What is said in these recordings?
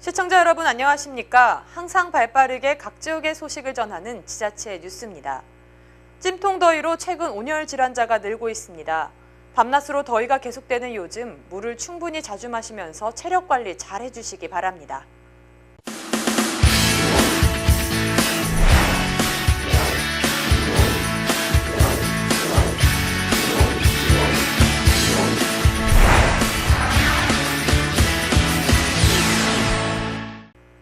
시청자 여러분 안녕하십니까? 항상 발빠르게 각 지역의 소식을 전하는 지자체 뉴스입니다. 찜통 더위로 최근 온열 질환자가 늘고 있습니다. 밤낮으로 더위가 계속되는 요즘 물을 충분히 자주 마시면서 체력 관리 잘 해주시기 바랍니다.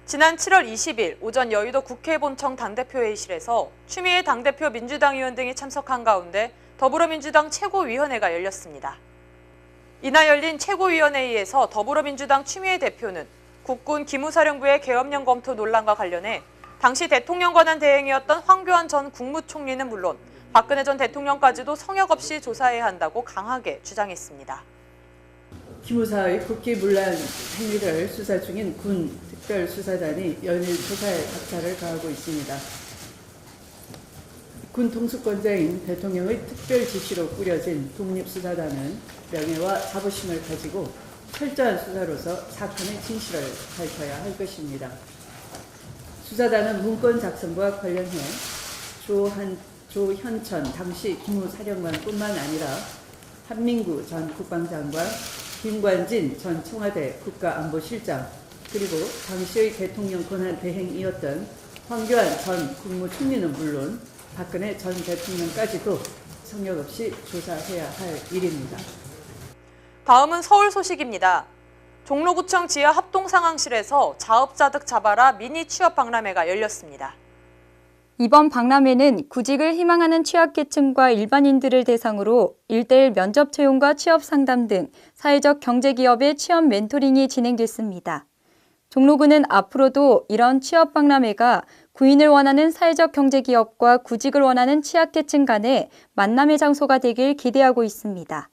지난 7월 20일 오전 여의도 국회 본청 당대표회의실에서 추미애 당대표 민주당 의원 등이 참석한 가운데 더불어민주당 최고위원회가 열렸습니다. 이날 열린 최고위원회의에서 더불어민주당 추미애 대표는 국군 기무사령부의 계엄령 검토 논란과 관련해 당시 대통령 권한 대행이었던 황교안 전 국무총리는 물론 박근혜 전 대통령까지도 성역 없이 조사해야 한다고 강하게 주장했습니다. 기무사의 국기문란 행위를 수사 중인 군 특별수사단이 연일 조사에 박차를 가하고 있습니다. 군 통수권자인 대통령의 특별 지시로 꾸려진 독립수사단은 명예와 자부심을 가지고 철저한 수사로서 사건의 진실을 밝혀야 할 것입니다. 수사단은 문건 작성과 관련해 조현천 당시 기무사령관뿐만 아니라 한민구 전 국방장관, 김관진 전 청와대 국가안보실장, 그리고 당시의 대통령 권한 대행이었던 황교안 전 국무총리는 물론 박근혜 전 대통령까지도 성역 없이 조사해야 할 일입니다. 다음은 서울 소식입니다. 종로구청 지하 합동상황실에서 자업자득 잡아라 미니 취업 박람회가 열렸습니다. 이번 박람회는 구직을 희망하는 취약계층과 일반인들을 대상으로 1:1 면접 채용과 취업 상담 등 사회적 경제기업의 취업 멘토링이 진행됐습니다. 종로구는 앞으로도 이런 취업 박람회가 구인을 원하는 사회적 경제기업과 구직을 원하는 취약계층 간의 만남의 장소가 되길 기대하고 있습니다.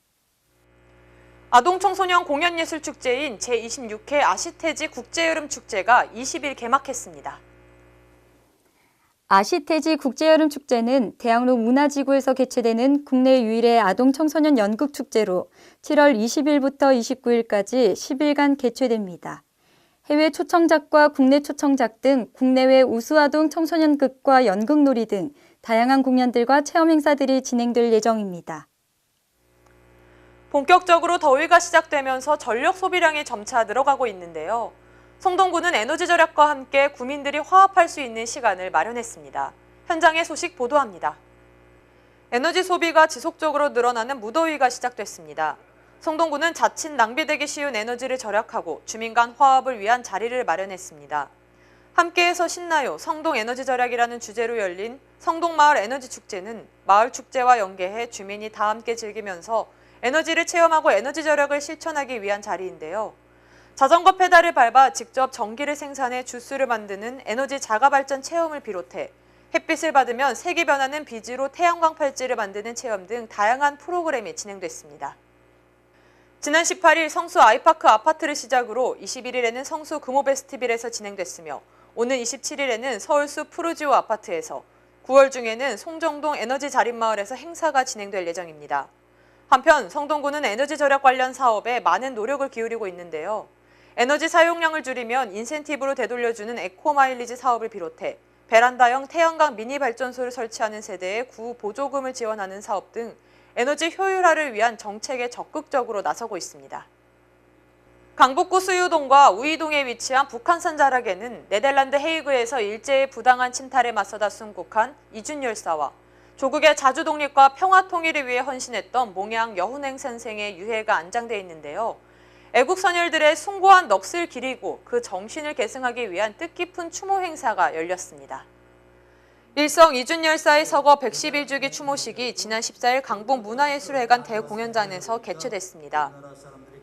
아동청소년 공연예술축제인 제26회 아시태지 국제여름축제가 20일 개막했습니다. 아시태지 국제여름축제는 대학로 문화지구에서 개최되는 국내 유일의 아동청소년 연극축제로 7월 20일부터 29일까지 10일간 개최됩니다. 해외 초청작과 국내 초청작 등 국내외 우수아동 청소년극과 연극놀이 등 다양한 공연들과 체험 행사들이 진행될 예정입니다. 본격적으로 더위가 시작되면서 전력 소비량이 점차 늘어가고 있는데요. 성동구는 에너지 절약과 함께 구민들이 화합할 수 있는 시간을 마련했습니다. 현장의 소식 보도합니다. 에너지 소비가 지속적으로 늘어나는 무더위가 시작됐습니다. 성동구는 자칫 낭비되기 쉬운 에너지를 절약하고 주민 간 화합을 위한 자리를 마련했습니다. 함께해서 신나요 성동 에너지 절약이라는 주제로 열린 성동마을 에너지 축제는 마을 축제와 연계해 주민이 다 함께 즐기면서 에너지를 체험하고 에너지 절약을 실천하기 위한 자리인데요. 자전거 페달을 밟아 직접 전기를 생산해 주스를 만드는 에너지 자가발전 체험을 비롯해 햇빛을 받으면 색이 변하는 비즈로 태양광 팔찌를 만드는 체험 등 다양한 프로그램이 진행됐습니다. 지난 18일 성수 아이파크 아파트를 시작으로 21일에는 성수 금호 페스티벌에서 진행됐으며 오는 27일에는 서울숲 푸르지오 아파트에서 9월 중에는 송정동 에너지 자립마을에서 행사가 진행될 예정입니다. 한편 성동구는 에너지 절약 관련 사업에 많은 노력을 기울이고 있는데요. 에너지 사용량을 줄이면 인센티브로 되돌려주는 에코마일리지 사업을 비롯해 베란다형 태양광 미니 발전소를 설치하는 세대에 구 보조금을 지원하는 사업 등 에너지 효율화를 위한 정책에 적극적으로 나서고 있습니다. 강북구 수유동과 우이동에 위치한 북한산 자락에는 네덜란드 헤이그에서 일제의 부당한 침탈에 맞서다 순국한 이준 열사와 조국의 자주 독립과 평화 통일을 위해 헌신했던 몽양 여훈행 선생의 유해가 안장돼 있는데요. 애국 선열들의 숭고한 넋을 기리고 그 정신을 계승하기 위한 뜻깊은 추모 행사가 열렸습니다. 일성 이준 열사의 서거 111주기 추모식이 지난 14일 강북 문화예술회관 대공연장에서 개최됐습니다.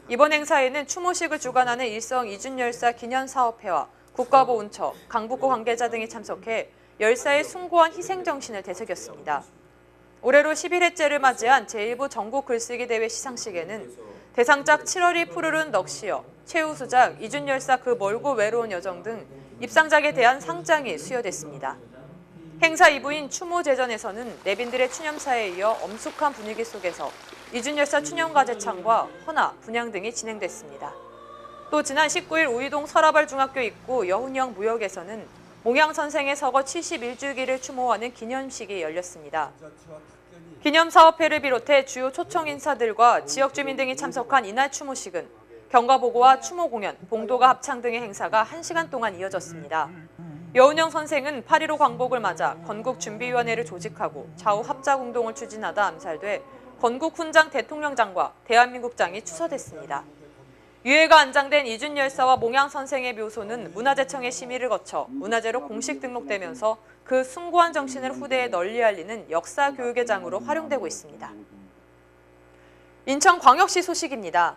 이번 행사에는 추모식을 주관하는 일성 이준 열사 기념사업회와 국가보훈처, 강북구 관계자 등이 참석해 열사의 숭고한 희생정신을 되새겼습니다. 올해로 11회째를 맞이한 제1부 전국 글쓰기 대회 시상식에는 대상작 7월이 푸르른 넋이여, 최우수작 이준 열사 그 멀고 외로운 여정 등 입상작에 대한 상장이 수여됐습니다. 행사 2부인 추모제전에서는 내빈들의 추념사에 이어 엄숙한 분위기 속에서 이준 열사 추념과 제창과 헌화, 분향 등이 진행됐습니다. 또 지난 19일 우이동 설아발 중학교 입구 여훈영 무역에서는 몽양 선생의 서거 71주기를 추모하는 기념식이 열렸습니다. 기념사업회를 비롯해 주요 초청 인사들과 지역 주민 등이 참석한 이날 추모식은 경과보고와 추모 공연, 봉도가 합창 등의 행사가 1시간 동안 이어졌습니다. 여훈영 선생은 8.15 광복을 맞아 건국준비위원회를 조직하고 좌우 합작운동을 추진하다 암살돼 건국훈장 대통령장과 대한민국장이 추서됐습니다. 유해가 안장된 이준 열사와 몽양 선생의 묘소는 문화재청의 심의를 거쳐 문화재로 공식 등록되면서 그 숭고한 정신을 후대에 널리 알리는 역사교육의 장으로 활용되고 있습니다. 인천광역시 소식입니다.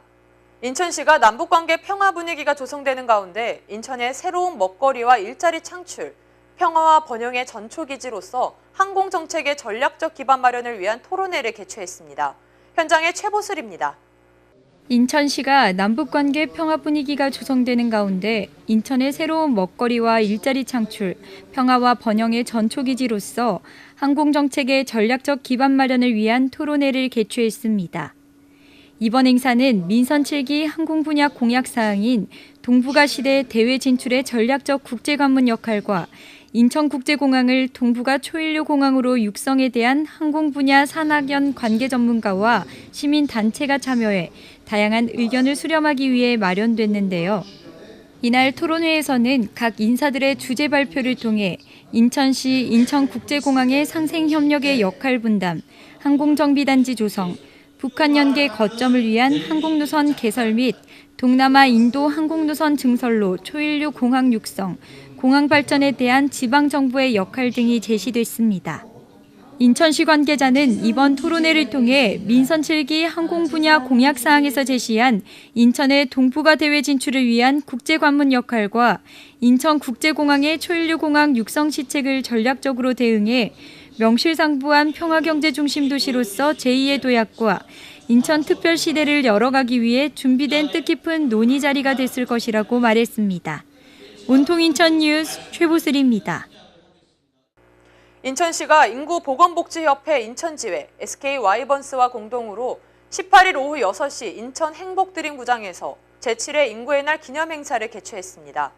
인천시가 남북관계 평화 분위기가 조성되는 가운데 인천의 새로운 먹거리와 일자리 창출, 평화와 번영의 전초기지로서 항공정책의 전략적 기반 마련을 위한 토론회를 개최했습니다. 현장의 최보슬입니다. 인천시가 남북관계 평화 분위기가 조성되는 가운데 인천의 새로운 먹거리와 일자리 창출, 평화와 번영의 전초기지로서 항공정책의 전략적 기반 마련을 위한 토론회를 개최했습니다. 이번 행사는 민선 7기 항공 분야 공약 사항인 동북아 시대 대외 진출의 전략적 국제관문 역할과 인천국제공항을 동북아 초일류 공항으로 육성에 대한 항공 분야 산학연 관계 전문가와 시민단체가 참여해 다양한 의견을 수렴하기 위해 마련됐는데요. 이날 토론회에서는 각 인사들의 주제 발표를 통해 인천시 인천국제공항의 상생협력의 역할 분담, 항공정비단지 조성, 북한 연계 거점을 위한 항공노선 개설 및 동남아 인도 항공노선 증설로 초일류 공항 육성, 공항 발전에 대한 지방정부의 역할 등이 제시됐습니다. 인천시 관계자는 이번 토론회를 통해 민선 7기 항공 분야 공약 사항에서 제시한 인천의 동북아 대외 진출을 위한 국제관문 역할과 인천국제공항의 초일류 공항 육성 시책을 전략적으로 대응해 명실상부한 평화경제 중심 도시로서 제2의 도약과 인천특별시대를 열어가기 위해 준비된 뜻깊은 논의 자리가 됐을 것이라고 말했습니다. 온통인천 뉴스 최보슬입니다. 인천시가 인구보건복지협회 인천지회, SK와이번스와 공동으로 18일 오후 6시 인천 행복드림구장에서 제7회 인구의 날 기념행사를 개최했습니다.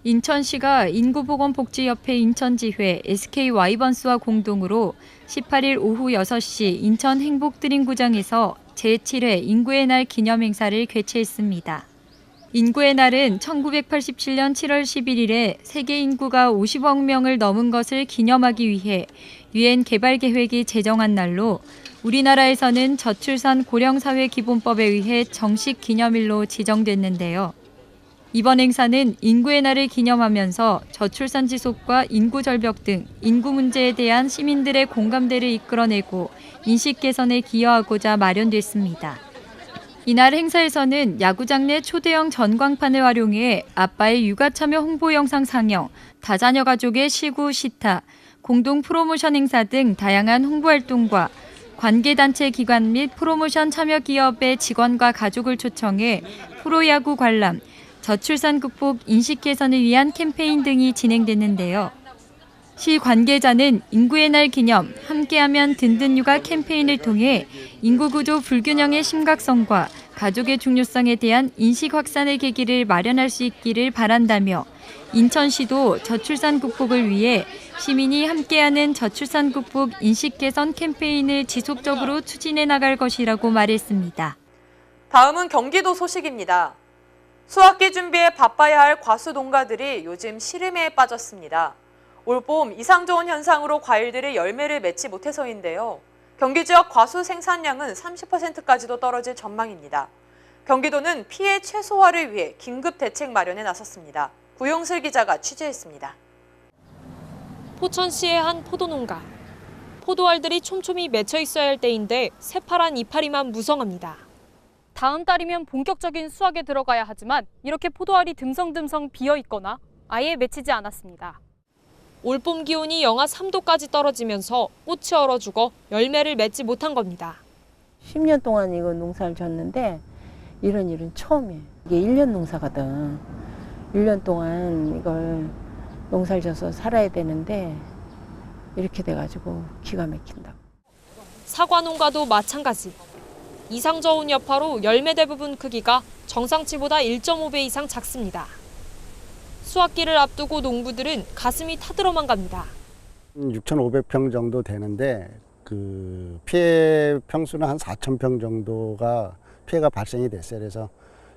인천시가 인구보건복지협회 인천지회, SK와이번스와 공동으로 18일 오후 6시 인천 행복드림구장에서 제7회 인구의 날 기념행사를 개최했습니다. 인구의 날은 1987년 7월 11일에 세계 인구가 50억 명을 넘은 것을 기념하기 위해 유엔 개발계획이 제정한 날로 우리나라에서는 저출산 고령사회 기본법에 의해 정식 기념일로 지정됐는데요. 이번 행사는 인구의 날을 기념하면서 저출산 지속과 인구 절벽 등 인구 문제에 대한 시민들의 공감대를 이끌어내고 인식 개선에 기여하고자 마련됐습니다. 이날 행사에서는 야구장 내 초대형 전광판을 활용해 아빠의 육아 참여 홍보 영상 상영, 다자녀 가족의 시구 시타, 공동 프로모션 행사 등 다양한 홍보 활동과 관계단체 기관 및 프로모션 참여 기업의 직원과 가족을 초청해 프로야구 관람, 저출산 극복 인식 개선을 위한 캠페인 등이 진행됐는데요. 시 관계자는 인구의 날 기념 함께하면 든든 육아 캠페인을 통해 인구구조 불균형의 심각성과 가족의 중요성에 대한 인식 확산의 계기를 마련할 수 있기를 바란다며 인천시도 저출산 극복을 위해 시민이 함께하는 저출산 극복 인식 개선 캠페인을 지속적으로 추진해 나갈 것이라고 말했습니다. 다음은 경기도 소식입니다. 수학기 준비에 바빠야 할 과수 농가들이 요즘 시름에 빠졌습니다. 올봄 이상 좋은 현상으로 과일들이 열매를 맺지 못해서인데요. 경기 지역 과수 생산량은 30%까지도 떨어질 전망입니다. 경기도는 피해 최소화를 위해 긴급 대책 마련에 나섰습니다. 구용슬 기자가 취재했습니다. 포천시의 한 포도농가. 포도알들이 촘촘히 맺혀 있어야 할 때인데 새파란 이파리만 무성합니다. 다음 달이면 본격적인 수확에 들어가야 하지만 이렇게 포도알이 듬성듬성 비어 있거나 아예 맺히지 않았습니다. 올봄 기온이 영하 3도까지 떨어지면서 꽃이 얼어 죽어 열매를 맺지 못한 겁니다. 10년 동안 이거 농사를 졌는데 이런 일은 처음이에요. 이게 1년 농사거든. 1년 동안 이걸 농사를 져서 살아야 되는데 이렇게 돼가지고 기가 막힌다고. 사과 농가도 마찬가지. 이상 저온 여파로 열매 대부분 크기가 정상치보다 1.5배 이상 작습니다. 수확기를 앞두고 농부들은 가슴이 타들어만 갑니다. 6,500평 정도 되는데 그 피해 평수는 한 4,000평 정도가 피해가 발생이 됐어요. 그래서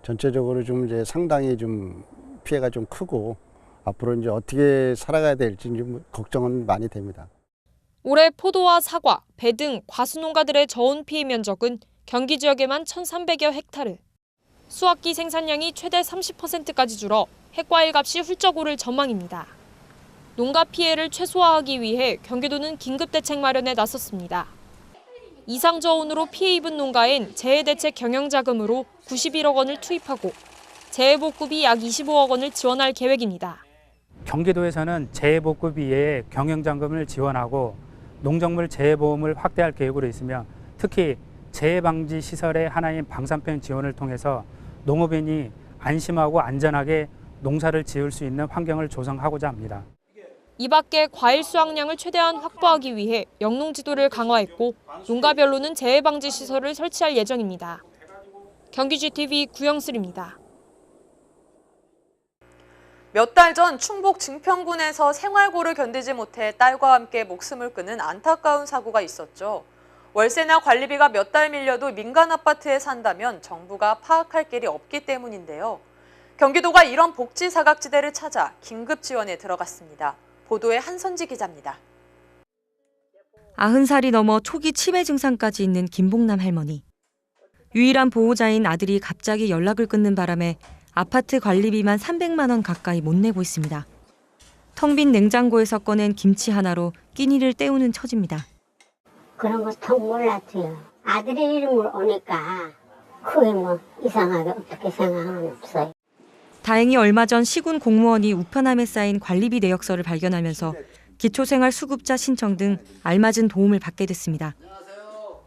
전체적으로 좀 이제 상당히 좀 피해가 좀 크고 앞으로 이제 어떻게 살아가야 될지 좀 걱정은 많이 됩니다. 올해 포도와 사과, 배 등 과수 농가들의 저온 피해 면적은 경기 지역에만 1,300여 헥타르. 수확기 생산량이 최대 30%까지 줄어 핵과일 값이 훌쩍 오를 전망입니다. 농가 피해를 최소화하기 위해 경기도는 긴급 대책 마련에 나섰습니다. 이상 저온으로 피해 입은 농가엔 재해대책 경영자금으로 91억 원을 투입하고 재해복구비 약 25억 원을 지원할 계획입니다. 경기도에서는 재해복구 비에 경영자금을 지원하고 농작물 재해보험을 확대할 계획으로 있으며 특히 재해방지 시설의 하나인 방사편 지원을 통해서 농업인이 안심하고 안전하게 농사를 지을 수 있는 환경을 조성하고자 합니다. 이 밖에 과일 수확량을 최대한 확보하기 위해 영농지도를 강화했고 농가별로는 재해방지 시설을 설치할 예정입니다. 경기 GTV 구영슬입니다. 몇 달 전 충북 증평군에서 생활고를 견디지 못해 딸과 함께 목숨을 끊은 안타까운 사고가 있었죠. 월세나 관리비가 몇 달 밀려도 민간 아파트에 산다면 정부가 파악할 길이 없기 때문인데요. 경기도가 이런 복지 사각지대를 찾아 긴급 지원에 들어갔습니다. 보도에 한선지 기자입니다. 90살이 넘어 초기 치매 증상까지 있는 김봉남 할머니. 유일한 보호자인 아들이 갑자기 연락을 끊는 바람에 아파트 관리비만 300만 원 가까이 못 내고 있습니다. 텅 빈 냉장고에서 꺼낸 김치 하나로 끼니를 때우는 처지입니다. 그런 거 통 몰랐지요. 아들의 이름을 오니까 그게 뭐 이상하게 어떻게 생각하면 없어요. 다행히 얼마 전 시군 공무원이 우편함에 쌓인 관리비 내역서를 발견하면서 기초생활수급자 신청 등 알맞은 도움을 받게 됐습니다.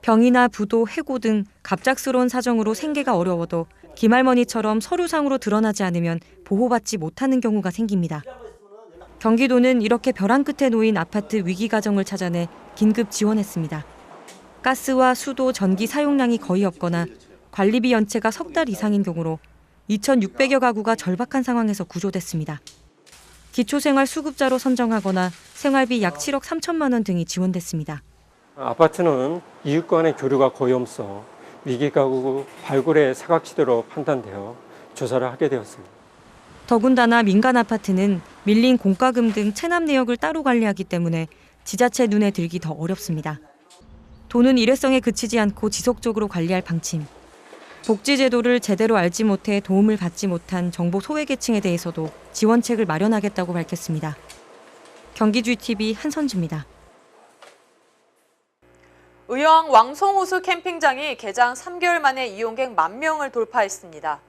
병이나 부도, 해고 등 갑작스러운 사정으로 생계가 어려워도 김할머니처럼 서류상으로 드러나지 않으면 보호받지 못하는 경우가 생깁니다. 경기도는 이렇게 벼랑 끝에 놓인 아파트 위기 가정을 찾아내 긴급 지원했습니다. 가스와 수도, 전기 사용량이 거의 없거나 관리비 연체가 석 달 이상인 경우로 2,600여 가구가 절박한 상황에서 구조됐습니다. 기초생활수급자로 선정하거나 생활비 약 7억 3천만 원 등이 지원됐습니다. 아파트는 이웃 간의 교류가 거의 없어 위기가구 발굴의 사각지대로 판단되어 조사를 하게 되었습니다. 더군다나 민간 아파트는 밀린 공과금 등 체납 내역을 따로 관리하기 때문에 지자체 눈에 들기 더 어렵습니다. 도는 일회성에 그치지 않고 지속적으로 관리할 방침. 복지제도를 제대로 알지 못해 도움을 받지 못한 정보 소외계층에 대해서도 지원책을 마련하겠다고 밝혔습니다. 경기 GTV 한선지입니다. 의왕 왕송호수 캠핑장이 개장 3개월 만에 이용객 10,000명을 돌파했습니다.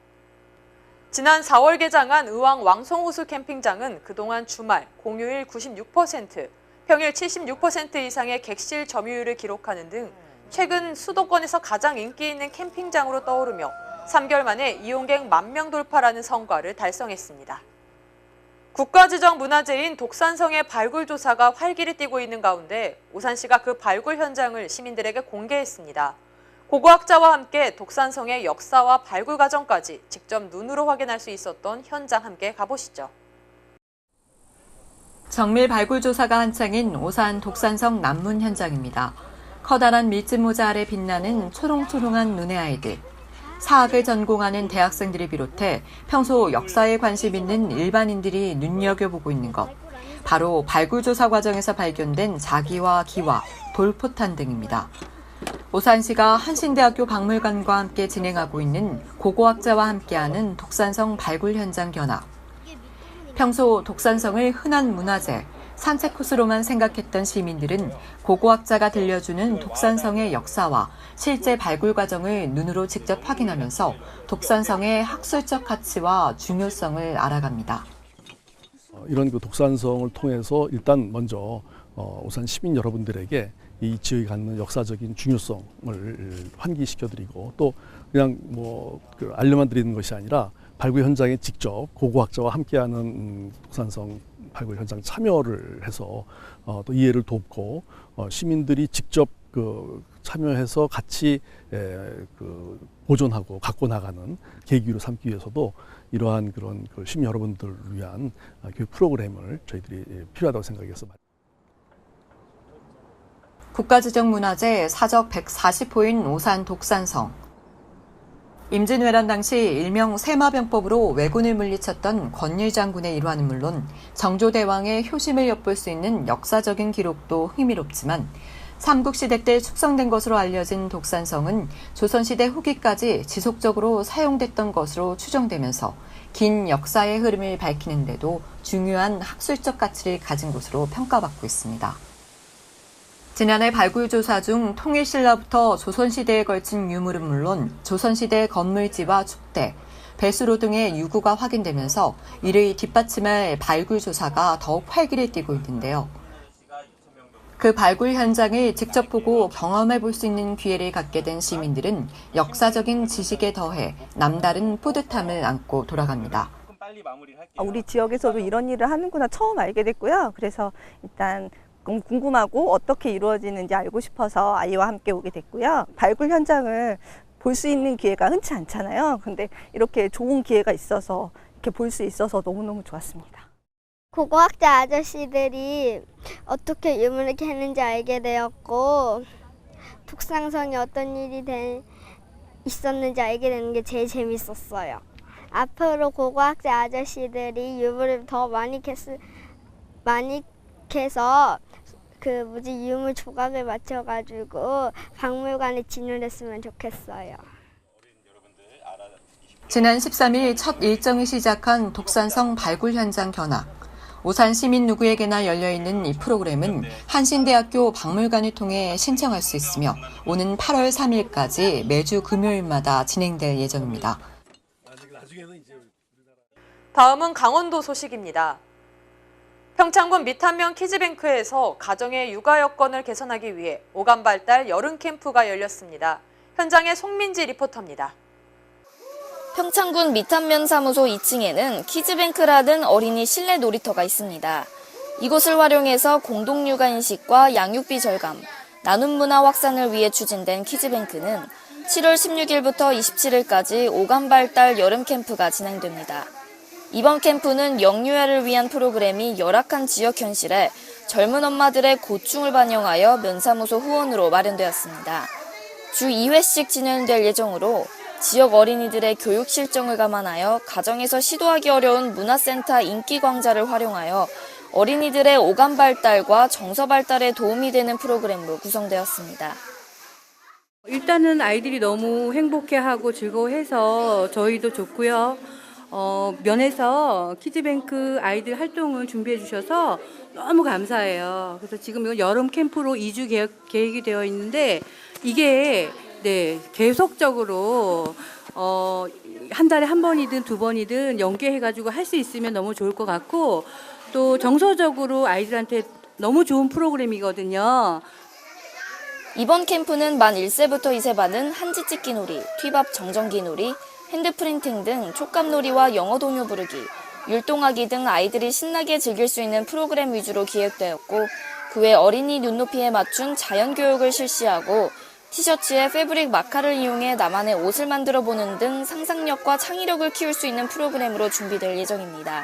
지난 4월 개장한 의왕 왕송호수 캠핑장은 그동안 주말, 공휴일 96%, 평일 76% 이상의 객실 점유율을 기록하는 등 최근 수도권에서 가장 인기 있는 캠핑장으로 떠오르며 3개월 만에 이용객 10,000명 돌파라는 성과를 달성했습니다. 국가지정 문화재인 독산성의 발굴 조사가 활기를 띠고 있는 가운데 오산시가 그 발굴 현장을 시민들에게 공개했습니다. 고고학자와 함께 독산성의 역사와 발굴 과정까지 직접 눈으로 확인할 수 있었던 현장 함께 가보시죠. 정밀 발굴 조사가 한창인 오산 독산성 남문 현장입니다. 커다란 밀짚 모자 아래 빛나는 초롱초롱한 눈의 아이들. 사학을 전공하는 대학생들을 비롯해 평소 역사에 관심 있는 일반인들이 눈여겨보고 있는 것. 바로 발굴조사 과정에서 발견된 자기와 기와, 돌포탄 등입니다. 오산시가 한신대학교 박물관과 함께 진행하고 있는 고고학자와 함께하는 독산성 발굴 현장 견학. 평소 독산성을 흔한 문화재, 산책 코스로만 생각했던 시민들은 고고학자가 들려주는 독산성의 역사와 실제 발굴 과정을 눈으로 직접 확인하면서 독산성의 학술적 가치와 중요성을 알아갑니다. 이런 그 독산성을 통해서 일단 먼저 오산 시민 여러분들에게 이 지역이 갖는 역사적인 중요성을 환기시켜드리고 또 그냥 그 알려만 드리는 것이 아니라 발굴 현장에 직접 고고학자와 함께하는 독산성 발굴 현장 참여를 해서 또 이해를 돕고 시민들이 직접 참여해서 같이 보존하고 갖고 나가는 계기로 삼기 위해서도 이러한 그런 시민 여러분들을 위한 교육 프로그램을 저희들이 필요하다고 생각해서. 국가지정문화재 사적 140호인 오산 독산성. 임진왜란 당시 일명 세마병법으로 왜군을 물리쳤던 권율 장군의 일화는 물론 정조대왕의 효심을 엿볼 수 있는 역사적인 기록도 흥미롭지만 삼국시대 때 축성된 것으로 알려진 독산성은 조선시대 후기까지 지속적으로 사용됐던 것으로 추정되면서 긴 역사의 흐름을 밝히는 데도 중요한 학술적 가치를 가진 곳으로 평가받고 있습니다. 지난해 발굴 조사 중 통일신라부터 조선시대에 걸친 유물은 물론 조선시대 건물지와 축대, 배수로 등의 유구가 확인되면서 이를 뒷받침할 발굴 조사가 더욱 활기를 띠고 있는데요. 그 발굴 현장을 직접 보고 경험해 볼 수 있는 기회를 갖게 된 시민들은 역사적인 지식에 더해 남다른 뿌듯함을 안고 돌아갑니다. 우리 지역에서도 이런 일을 하는구나 처음 알게 됐고요. 그래서 일단 궁금하고 어떻게 이루어지는지 알고 싶어서 아이와 함께 오게 됐고요. 발굴 현장을 볼 수 있는 기회가 흔치 않잖아요. 근데 이렇게 좋은 기회가 있어서 이렇게 볼 수 있어서 너무너무 좋았습니다. 고고학자 아저씨들이 어떻게 유물을 캐는지 알게 되었고 독산성이 어떤 일이 있었는지 알게 되는 게 제일 재밌었어요. 앞으로 고고학자 아저씨들이 유물을 더 많이 캐서 유물 조각을 맞춰가지고 박물관에 진열했으면 좋겠어요. 지난 13일 첫 일정이 시작한 독산성 발굴 현장 견학. 오산 시민 누구에게나 열려있는 이 프로그램은 한신대학교 박물관을 통해 신청할 수 있으며 오는 8월 3일까지 매주 금요일마다 진행될 예정입니다. 다음은 강원도 소식입니다. 평창군 미탄면 키즈뱅크에서 가정의 육아 여건을 개선하기 위해 오감 발달 여름 캠프가 열렸습니다. 현장에 송민지 리포터입니다. 평창군 미탄면 사무소 2층에는 키즈뱅크라는 어린이 실내 놀이터가 있습니다. 이곳을 활용해서 공동육아 인식과 양육비 절감, 나눔 문화 확산을 위해 추진된 키즈뱅크는 7월 16일부터 27일까지 오감 발달 여름 캠프가 진행됩니다. 이번 캠프는 영유아를 위한 프로그램이 열악한 지역 현실에 젊은 엄마들의 고충을 반영하여 면사무소 후원으로 마련되었습니다. 주 2회씩 진행될 예정으로 지역 어린이들의 교육 실정을 감안하여 가정에서 시도하기 어려운 문화센터 인기광자를 활용하여 어린이들의 오감 발달과 정서 발달에 도움이 되는 프로그램으로 구성되었습니다. 일단은 아이들이 너무 행복해하고 즐거워해서 저희도 좋고요. 면에서 키즈뱅크 아이들 활동을 준비해 주셔서 너무 감사해요. 그래서 지금 여름 캠프로 2주 계획이 되어 있는데 이게 계속적으로 한 달에 한 번이든 두 번이든 연계해가지고 할 수 있으면 너무 좋을 것 같고 또 정서적으로 아이들한테 너무 좋은 프로그램이거든요. 이번 캠프는 만 1세부터 2세 반은 한지찍기 놀이, 튀밥 정전기 놀이, 핸드프린팅 등 촉감놀이와 영어 동요 부르기, 율동하기 등 아이들이 신나게 즐길 수 있는 프로그램 위주로 기획되었고 그 외 어린이 눈높이에 맞춘 자연교육을 실시하고 티셔츠에 패브릭 마카를 이용해 나만의 옷을 만들어보는 등 상상력과 창의력을 키울 수 있는 프로그램으로 준비될 예정입니다.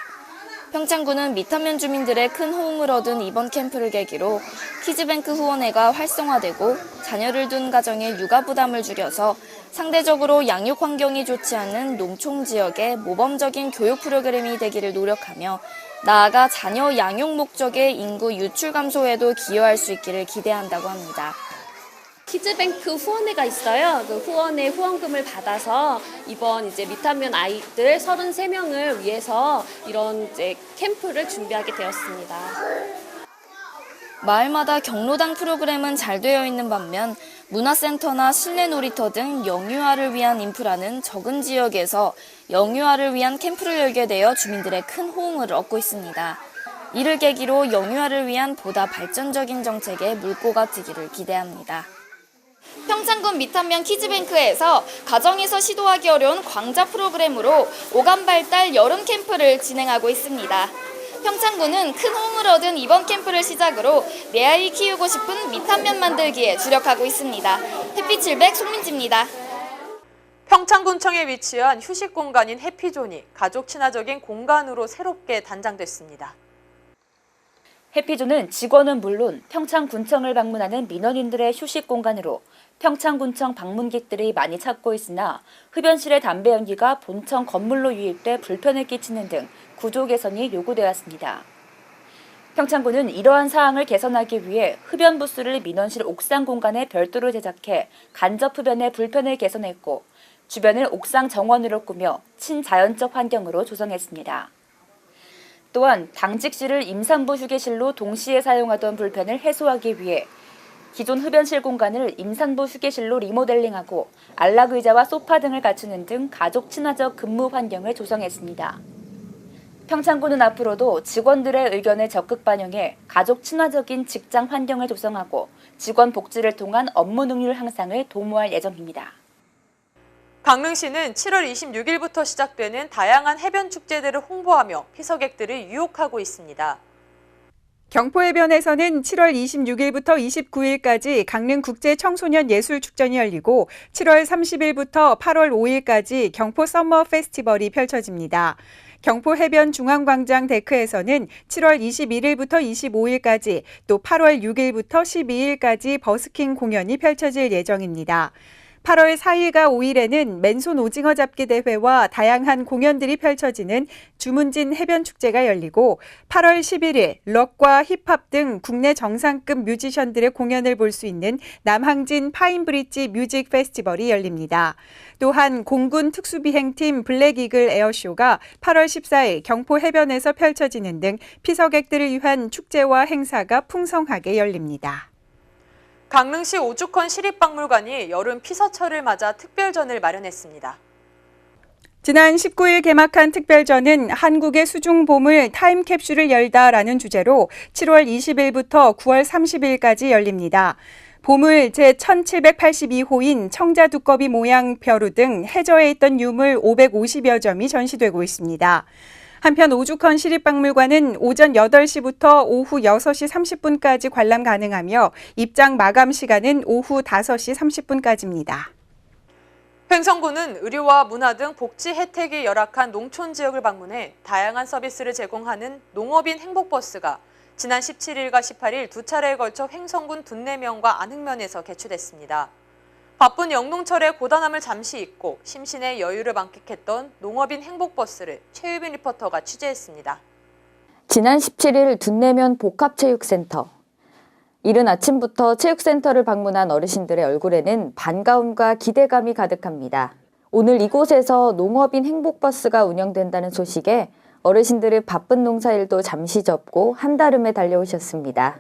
평창군은 미탄면 주민들의 큰 호응을 얻은 이번 캠프를 계기로 키즈뱅크 후원회가 활성화되고 자녀를 둔 가정의 육아 부담을 줄여서 상대적으로 양육 환경이 좋지 않은 농촌 지역의 모범적인 교육 프로그램이 되기를 노력하며 나아가 자녀 양육 목적의 인구 유출 감소에도 기여할 수 있기를 기대한다고 합니다. 키즈뱅크 후원회가 있어요. 그 후원회 후원금을 받아서 이번 미탄면 아이들 33명을 위해서 이런 캠프를 준비하게 되었습니다. 마을마다 경로당 프로그램은 잘 되어 있는 반면 문화센터나 실내 놀이터 등 영유아를 위한 인프라는 적은 지역에서 영유아를 위한 캠프를 열게 되어 주민들의 큰 호응을 얻고 있습니다. 이를 계기로 영유아를 위한 보다 발전적인 정책에 물꼬가 트기를 기대합니다. 평창군 미탄면 키즈뱅크에서 가정에서 시도하기 어려운 광자 프로그램으로 오감 발달 여름 캠프를 진행하고 있습니다. 평창군은 큰 호응을 얻은 이번 캠프를 시작으로 내 아이 키우고 싶은 밑한면 만들기에 주력하고 있습니다. 햇빛700 송민지입니다. 평창군청에 위치한 휴식 공간인 해피존이 가족 친화적인 공간으로 새롭게 단장됐습니다. 해피존은 직원은 물론 평창군청을 방문하는 민원인들의 휴식 공간으로 평창군청 방문객들이 많이 찾고 있으나 흡연실의 담배 연기가 본청 건물로 유입돼 불편을 끼치는 등 구조 개선이 요구되었습니다. 평창군은 이러한 사항을 개선하기 위해 흡연 부스를 민원실 옥상 공간에 별도로 제작해 간접 흡연의 불편을 개선했고 주변을 옥상 정원으로 꾸며 친자연적 환경으로 조성했습니다. 또한 당직실을 임산부 휴게실로 동시에 사용하던 불편을 해소하기 위해 기존 흡연실 공간을 임산부 휴게실로 리모델링하고 안락의자와 소파 등을 갖추는 등 가족 친화적 근무 환경을 조성했습니다. 평창군은 앞으로도 직원들의 의견을 적극 반영해 가족 친화적인 직장 환경을 조성하고 직원 복지를 통한 업무 능률 향상을 도모할 예정입니다. 강릉시는 7월 26일부터 시작되는 다양한 해변 축제들을 홍보하며 피서객들을 유혹하고 있습니다. 경포해변에서는 7월 26일부터 29일까지 강릉국제청소년예술축전이 열리고 7월 30일부터 8월 5일까지 경포 썸머 페스티벌이 펼쳐집니다. 경포해변 중앙광장 데크에서는 7월 21일부터 25일까지 또 8월 6일부터 12일까지 버스킹 공연이 펼쳐질 예정입니다. 8월 4일과 5일에는 맨손 오징어 잡기 대회와 다양한 공연들이 펼쳐지는 주문진 해변축제가 열리고 8월 11일 럭과 힙합 등 국내 정상급 뮤지션들의 공연을 볼 수 있는 남항진 파인브릿지 뮤직 페스티벌이 열립니다. 또한 공군 특수비행팀 블랙이글 에어쇼가 8월 14일 경포 해변에서 펼쳐지는 등 피서객들을 위한 축제와 행사가 풍성하게 열립니다. 강릉시 오죽헌 시립박물관이 여름 피서철을 맞아 특별전을 마련했습니다. 지난 19일 개막한 특별전은 한국의 수중보물 타임캡슐을 열다라는 주제로 7월 20일부터 9월 30일까지 열립니다. 보물 제1782호인 청자두꺼비 모양 벼루 등 해저에 있던 유물 550여 점이 전시되고 있습니다. 한편 오죽헌 시립박물관은 오전 8시부터 오후 6시 30분까지 관람 가능하며 입장 마감 시간은 오후 5시 30분까지입니다. 횡성군은 의료와 문화 등 복지 혜택이 열악한 농촌 지역을 방문해 다양한 서비스를 제공하는 농업인 행복버스가 지난 17일과 18일 두 차례에 걸쳐 횡성군 둔내면과 안흥면에서 개최됐습니다. 바쁜 영농철의 고단함을 잠시 잊고 심신의 여유를 만끽했던 농업인 행복버스를 최유빈 리포터가 취재했습니다. 지난 17일 둔내면 복합체육센터. 이른 아침부터 체육센터를 방문한 어르신들의 얼굴에는 반가움과 기대감이 가득합니다. 오늘 이곳에서 농업인 행복버스가 운영된다는 소식에 어르신들은 바쁜 농사일도 잠시 접고 한달음에 달려오셨습니다.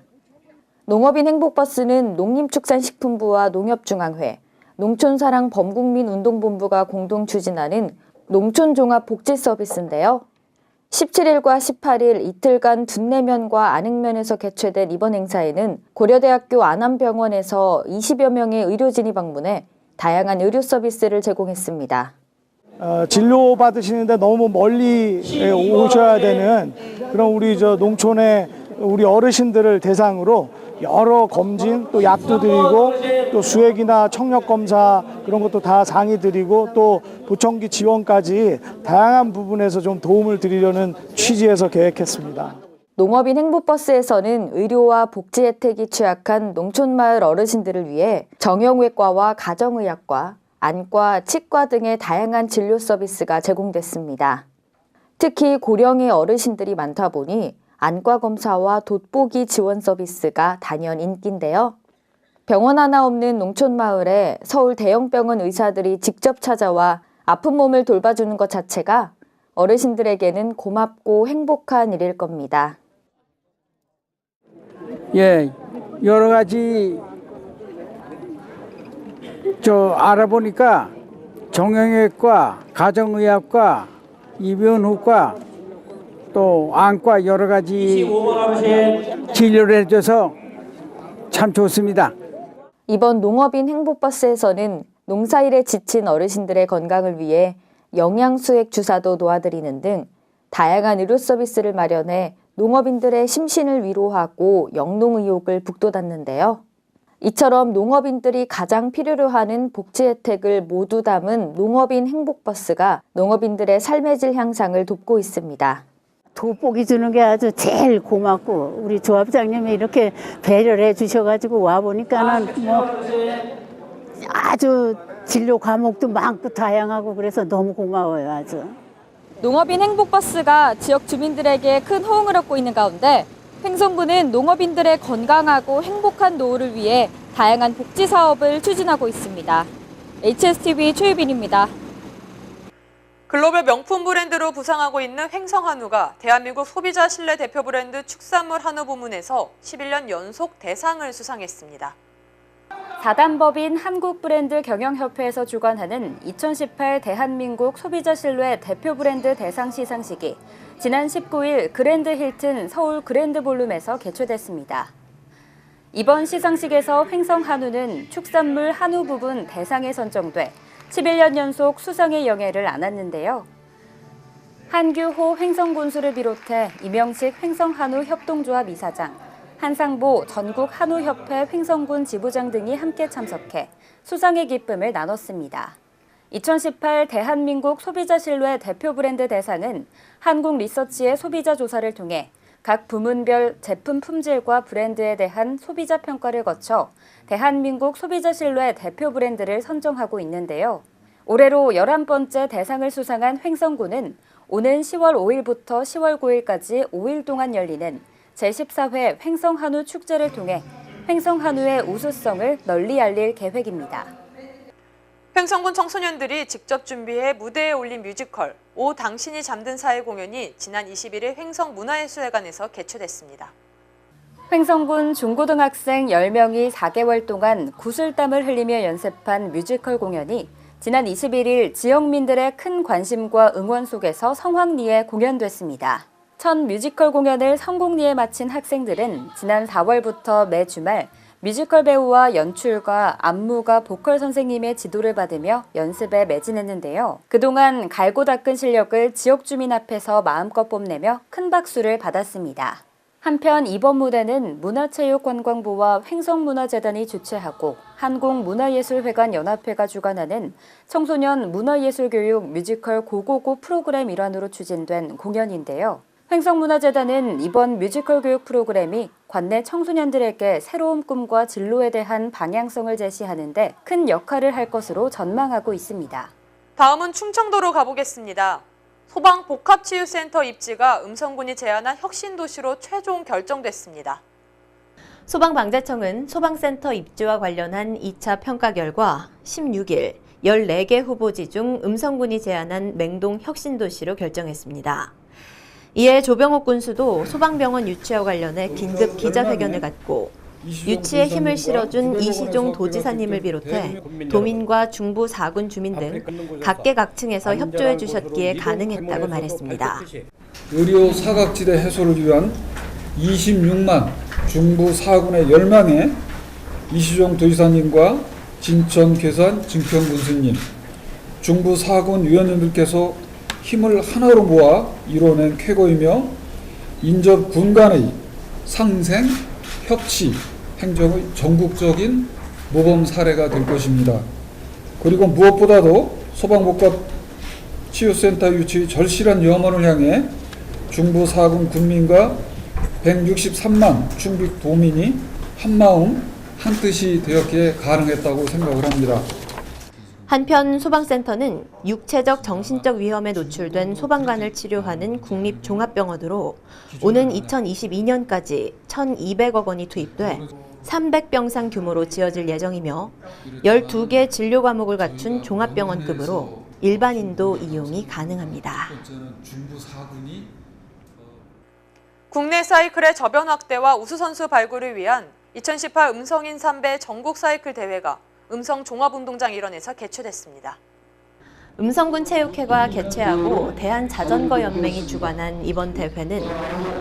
농업인 행복버스는 농림축산식품부와 농협중앙회, 농촌사랑범국민운동본부가 공동 추진하는 농촌종합복지서비스인데요. 17일과 18일 이틀간 둔내면과 안흥면에서 개최된 이번 행사에는 고려대학교 안암병원에서 20여 명의 의료진이 방문해 다양한 의료 서비스를 제공했습니다. 진료 받으시는데 너무 멀리 오셔야 되는 그런 우리 농촌의 우리 어르신들을 대상으로 여러 검진 또 약도 드리고 또 수액이나 청력 검사 그런 것도 다 상의 드리고 또 보청기 지원까지 다양한 부분에서 좀 도움을 드리려는 취지에서 계획했습니다. 농업인 행복버스에서는 의료와 복지 혜택이 취약한 농촌마을 어르신들을 위해 정형외과와 가정의학과, 안과, 치과 등의 다양한 진료 서비스가 제공됐습니다. 특히 고령의 어르신들이 많다 보니 안과 검사와 돋보기 지원 서비스가 단연 인기인데요. 병원 하나 없는 농촌마을에 서울 대형병원 의사들이 직접 찾아와 아픈 몸을 돌봐주는 것 자체가 어르신들에게는 고맙고 행복한 일일 겁니다. 예, 여러 가지 알아보니까 정형외과, 가정의학과, 이비인후과, 또 안과 여러 가지 진료를 해줘서 참 좋습니다. 이번 농업인 행복버스에서는 농사일에 지친 어르신들의 건강을 위해 영양수액 주사도 도와드리는 등 다양한 의료 서비스를 마련해 농업인들의 심신을 위로하고 영농 의욕을 북돋았는데요. 이처럼 농업인들이 가장 필요로 하는 복지 혜택을 모두 담은 농업인 행복버스가 농업인들의 삶의 질 향상을 돕고 있습니다. 돋보기 주는 게 아주 제일 고맙고 우리 조합장님이 이렇게 배려를 해주셔가지고 와보니까는 뭐 아주 진료 과목도 많고 다양하고 그래서 너무 고마워요 아주. 농업인 행복버스가 지역 주민들에게 큰 호응을 얻고 있는 가운데 횡성군은 농업인들의 건강하고 행복한 노후를 위해 다양한 복지 사업을 추진하고 있습니다. HSTV 최유빈입니다. 글로벌 명품 브랜드로 부상하고 있는 횡성한우가 대한민국 소비자 신뢰 대표 브랜드 축산물 한우 부문에서 11년 연속 대상을 수상했습니다. 4단법인 한국브랜드경영협회에서 주관하는 2018 대한민국 소비자 신뢰 대표 브랜드 대상 시상식이 지난 19일 그랜드 힐튼 서울 그랜드 볼룸에서 개최됐습니다. 이번 시상식에서 횡성한우는 축산물 한우 부분 대상에 선정돼 11년 연속 수상의 영예를 안았는데요. 한규호 횡성군수를 비롯해 이명식 횡성한우 협동조합 이사장, 한상보 전국 한우협회 횡성군 지부장 등이 함께 참석해 수상의 기쁨을 나눴습니다. 2018 대한민국 소비자 신뢰 대표 브랜드 대상은 한국리서치의 소비자 조사를 통해 각 부문별 제품 품질과 브랜드에 대한 소비자 평가를 거쳐 대한민국 소비자 신뢰 대표 브랜드를 선정하고 있는데요. 올해로 11번째 대상을 수상한 횡성군은 오는 10월 5일부터 10월 9일까지 5일 동안 열리는 제14회 횡성한우 축제를 통해 횡성한우의 우수성을 널리 알릴 계획입니다. 횡성군 청소년들이 직접 준비해 무대에 올린 뮤지컬 오 당신이 잠든 사이 공연이 지난 21일 횡성문화예술회관에서 개최됐습니다. 횡성군 중고등학생 10명이 4개월 동안 구슬땀을 흘리며 연습한 뮤지컬 공연이 지난 21일 지역민들의 큰 관심과 응원 속에서 성황리에 공연됐습니다. 첫 뮤지컬 공연을 성공리에 마친 학생들은 지난 4월부터 매 주말 뮤지컬 배우와 연출가, 안무가, 보컬 선생님의 지도를 받으며 연습에 매진했는데요. 그동안 갈고 닦은 실력을 지역 주민 앞에서 마음껏 뽐내며 큰 박수를 받았습니다. 한편 이번 무대는 문화체육관광부와 횡성문화재단이 주최하고 한국문화예술회관 연합회가 주관하는 청소년 문화예술교육 뮤지컬 고고고 프로그램 일환으로 추진된 공연인데요. 횡성문화재단은 이번 뮤지컬 교육 프로그램이 관내 청소년들에게 새로운 꿈과 진로에 대한 방향성을 제시하는 데 큰 역할을 할 것으로 전망하고 있습니다. 다음은 충청도로 가보겠습니다. 소방복합치유센터 입지가 음성군이 제안한 혁신도시로 최종 결정됐습니다. 소방방재청은 소방센터 입지와 관련한 2차 평가 결과 16일 14개 후보지 중 음성군이 제안한 맹동 혁신도시로 결정했습니다. 이에 조병옥 군수도 소방병원 유치와 관련해 긴급 기자회견을 갖고 유치에 힘을 실어준 이시종 도지사님을 비롯해 도민과 중부 4군 주민 등 각계각층에서 협조해 주셨기에 가능했다고 말했습니다. 의료 사각지대 해소를 위한 26만 중부 4군의 10명의 이시종 도지사님과 진천 괴산 증평 군수님, 중부 4군 위원님들께서 힘을 하나로 모아 이뤄낸 쾌거이며 인접 군 간의 상생, 협치, 행정의 전국적인 모범 사례가 될 것입니다. 그리고 무엇보다도 소방복합치유센터 유치의 절실한 염원을 향해 중부 4군 군민과 163만 충북 도민이 한마음 한뜻이 되었기에 가능했다고 생각을 합니다. 한편 소방센터는 육체적 정신적 위험에 노출된 소방관을 치료하는 국립종합병원으로 오는 2022년까지 1,200억 원이 투입돼 300병상 규모로 지어질 예정이며 12개 진료 과목을 갖춘 종합병원급으로 일반인도 이용이 가능합니다. 국내 사이클의 저변 확대와 우수선수 발굴을 위한 2018 음성인 3배 전국 사이클 대회가 음성 종합운동장 일원에서 개최됐습니다. 음성군 체육회가 개최하고 대한자전거연맹이 주관한 이번 대회는